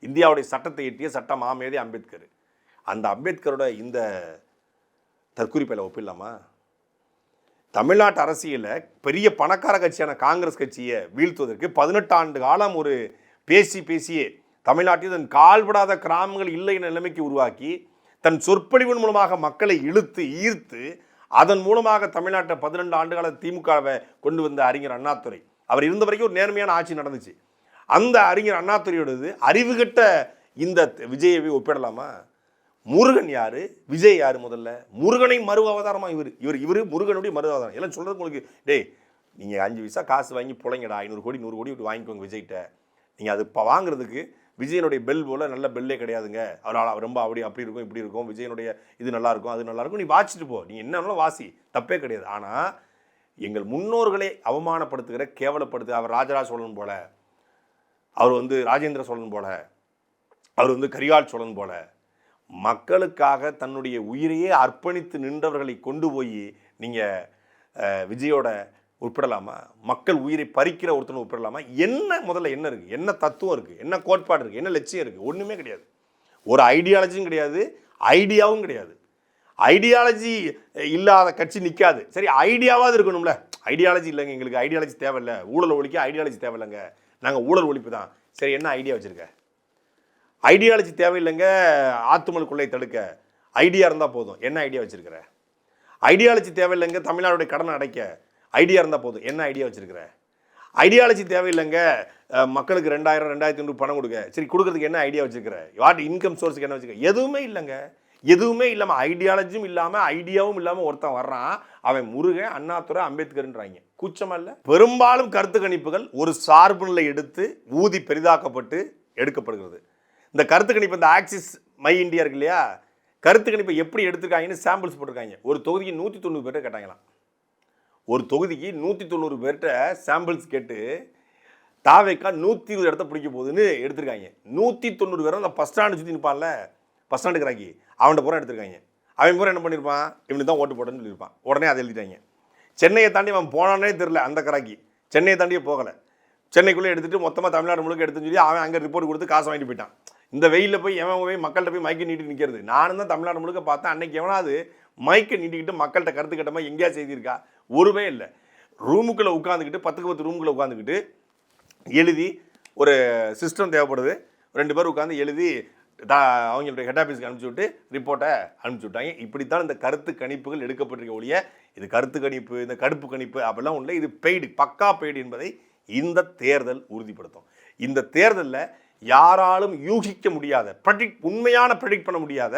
இந்தியாவுடைய சட்டத்தை எட்டிய சட்ட மாமேதை அம்பேத்கர். அந்த அம்பேத்கரோட இந்த தற்குறிப்பையில் ஒப்பிடலாமா? தமிழ்நாட்டு அரசியலில் பெரிய பணக்கார கட்சியான காங்கிரஸ் கட்சியை வீழ்த்துவதற்கு 18 ஆண்டு காலம் ஒரு பேசியே தமிழ்நாட்டில் தன் கால்படாத கிராமங்கள் இல்லை என்ற நிலைமைக்கு உருவாக்கி தன் சொற்பொழிவின் மூலமாக மக்களை ஈர்த்து அதன் மூலமாக தமிழ்நாட்டை 12 ஆண்டுகால திமுகவை கொண்டு வந்த அறிஞர் அண்ணாதுரை. அவர் இருந்த வரைக்கும் ஒரு நேர்மையான ஆட்சி நடந்துச்சு. அந்த அறிஞர் அண்ணாதுரையோடது அறிவுகட்ட இந்த விஜயை ஒப்பிடலாமா? முருகன் யாரு, விஜய் யாரு? முதல்ல முருகனை மறு அவதாரமா இவர் முருகனுடைய மறு அவதாரம். எல்லாம் சொல்றது உங்களுக்கு, டேய் நீங்க 5 பைசா காசு வாங்கி புழைங்கடா, 500 கோடி 100 கோடி வாங்கிக்கோங்க விஜய்கிட்ட. நீங்க அது இப்போ வாங்குறதுக்கு விஜயனுடைய பெல் போல நல்ல பெல்லே கிடையாதுங்க. அவரால் ரொம்ப அப்படி இருக்கும் இப்படி இருக்கும், விஜயனுடைய இது நல்லா இருக்கும் அது நல்லா இருக்கும், நீ வாசிச்சுட்டு போ, நீ என்னன்னாலும் வாசி, தப்பே கிடையாது. ஆனால் எங்கள் முன்னோர்களை அவமானப்படுத்துகிற கேவலப்படுத்து அவர் ராஜராஜ சோழன் போல, அவர் ராஜேந்திர சோழன் போல, அவர் கரிகால் சோழன் போல மக்களுக்காக தன்னுடைய உயிரையே அர்ப்பணித்து நின்றவர்களை கொண்டு போய் நீங்கள் விஜயோட உட்படலாமா? மக்கள் உயிரை பறிக்கிற ஒருத்தனை உட்படலாமா? என்ன முதல்ல என்ன இருக்குது, என்ன தத்துவம் இருக்குது, என்ன கோட்பாடு இருக்குது, என்ன லட்சியம் இருக்குது? ஒன்றுமே கிடையாது. ஒரு ஐடியாலஜியும் கிடையாது, ஐடியாவும் கிடையாது. ஐடியாலஜி இல்லாத கட்சி நிற்காது. சரி, ஐடியாவாவது இருக்கணும்ல. ஐடியாலஜி இல்லைங்க, எங்களுக்கு ஐடியாலஜி தேவையில்லை, ஊழல் ஒழிக்க ஐடியாலஜி தேவையில்லைங்க, நாங்கள் ஊழல் ஒழிப்பு தான். சரி, என்ன ஐடியா வச்சுருக்க? ஐடியாலஜி தேவையில்லைங்க, ஆத்துமல் கொள்ளை தடுக்க ஐடியா இருந்தால் போதும். என்ன ஐடியா வச்சுருக்கிற? ஐடியாலஜி தேவையில்லைங்க, தமிழ்நாடுடைய கடனை அடைக்க ஐடியா இருந்தால் போதும். என்ன ஐடியா வச்சுருக்கிற? ஐடியாலஜி தேவையில்லைங்க, மக்களுக்கு 2000 2500 பணம் கொடுக்க. சரி, கொடுக்குறதுக்கு என்ன ஐடியா வச்சுருக்கிற? வாட் இன்கம் சோர்ஸுக்கு என்ன வச்சுருக்க? எதுவுமே இல்லைங்க. எதுவுமே இல்லாமல், ஐடியாலஜியும் இல்லாமல் ஐடியாவும் இல்லாமல் ஒருத்தன் வர்றான், அவன் முருகன், அண்ணாதுரை, அம்பேத்கர்ன்றாங்க. கூச்சமா இல்லை? பெரும்பாலும் கருத்து கணிப்புகள் ஒரு சார்பு நிலை எடுத்து ஊதி பெரிதாக்கப்பட்டு எடுக்கப்படுகிறது. இந்த கருத்து கணிப்பு, இந்த ஆக்சிஸ் மை இந்தியா இருக்கு இல்லையா, கருத்து கணிப்பை எப்படி எடுத்துருக்காங்கன்னு சாம்பிள்ஸ் போட்டிருக்காங்க. ஒரு தொகுதிக்கு 190 பேர்கிட்ட கேட்டாங்களாம். ஒரு தொகுதிக்கு 190 பேர்கிட்ட சாம்பிள்ஸ் கேட்டு தாவேக்கா 120 இடத்த பிடிக்க போகுதுன்னு எடுத்திருக்காங்க. 190 பேர் அந்த பஸ் ஸ்டாண்டு சுற்றி நிற்பான்ல, பஸ் ஸ்டாண்டுக்கு ராக்கி, அவன்கிட்ட பூரா எடுத்திருக்காங்க. அவன் பூரா என்ன பண்ணியிருப்பான், இவனுக்கு தான் ஓட்டு போட்டேன்னு சொல்லியிருப்பான். உடனே அதை எழுதிட்டாங்க. சென்னையை தாண்டி அவன் போனானே தெரில, அந்த கராக்கி சென்னையை தாண்டியே போகலை. சென்னைக்குள்ளே எடுத்துகிட்டு மொத்தமாக தமிழ்நாடு முழுக்க எடுத்துன்னு சொல்லி அவன் அங்கே ரிப்போர்ட் கொடுத்து காசு வாங்கிட்டு போயிட்டான். இந்த வெயிலில் போய் எவன் போய் மக்கள்கிட்ட போய் மைக்கை நீட்டி நிற்கிறது. நானும் தான் தமிழ்நாடு முழுக்க பார்த்தேன். அன்னைக்கு எவனாவது மைக்கை நீட்டிக்கிட்டு மக்கள்கிட்ட கருத்து கட்டமாக எங்கேயா செய்திருக்கா? ஒருவே இல்லை. ரூமுக்குள்ளே உட்காந்துக்கிட்டு 10க்கு 10 ரூமுக்குள்ளே உட்காந்துக்கிட்டு எழுதி, ஒரு சிஸ்டம் தேவைப்படுது, 2 பேர் உட்காந்து எழுதி அவங்களுடைய ஹெட் ஆஃபீஸ்க்கு அனுப்பிச்சி விட்டு ரிப்போர்ட்டை அனுப்பிச்சி விட்டாங்க. இப்படித்தான் இந்த கருத்து கணிப்புகள் எடுக்கப்பட்டிருக்க ஒழிய இது கருத்து கணிப்பு, இந்த கடுப்பு கணிப்பு அப்படிலாம் உள்ள, இது பெய்டு, பக்கா பெய்டு என்பதை இந்த தேர்தல் உறுதிப்படுத்தும். இந்த தேர்தலில் யாராலும் யூகிக்க முடியாத, உண்மையான ப்ரெடிக்ட் பண்ண முடியாத,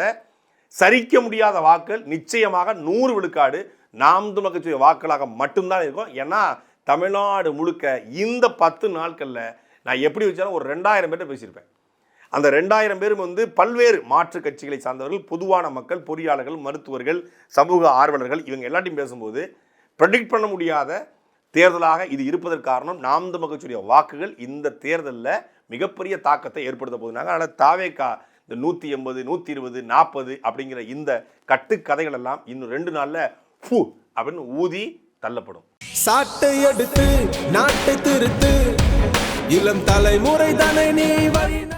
சரிக்க முடியாத வாக்கள் நிச்சயமாக 100 விழுக்காடு நாம் தமிழர் கட்சி வாக்களாக மட்டும்தான் இருக்கும். ஏன்னா தமிழ்நாடு முழுக்க இந்த 10 நாட்களில் நான் எப்படி வச்சாலும் ஒரு 2000 பேர்கிட்ட பேசியிருப்பேன். அந்த 2000 பேரும் பல்வேறு மாற்று கட்சிகளை சார்ந்தவர்கள், பொதுவான மக்கள், பொறியாளர்கள், மருத்துவர்கள், சமூக ஆர்வலர்கள், இவங்க எல்லாத்தையும் பேசும்போது ப்ரெடிக்ட் பண்ண முடியாத தேர்தலாக இது இருப்பதற்கு காரணம் நாம் தமிழர் கட்சியுடைய வாக்குகள் இந்த தேர்தலில் மிகப்பெரிய தாக்கத்தை ஏற்படுத்த போதுனாங்க. அதனால் தாவேக்கா இந்த 180 120 40 அப்படிங்கிற இந்த கட்டுக்கதைகள் எல்லாம் இன்னும் 2 நாளில் அப்படின்னு ஊதி தள்ளப்படும். சாட்டை எடுத்து நாட்டை திருத்து, இளம் தலைமுறை தானே நீ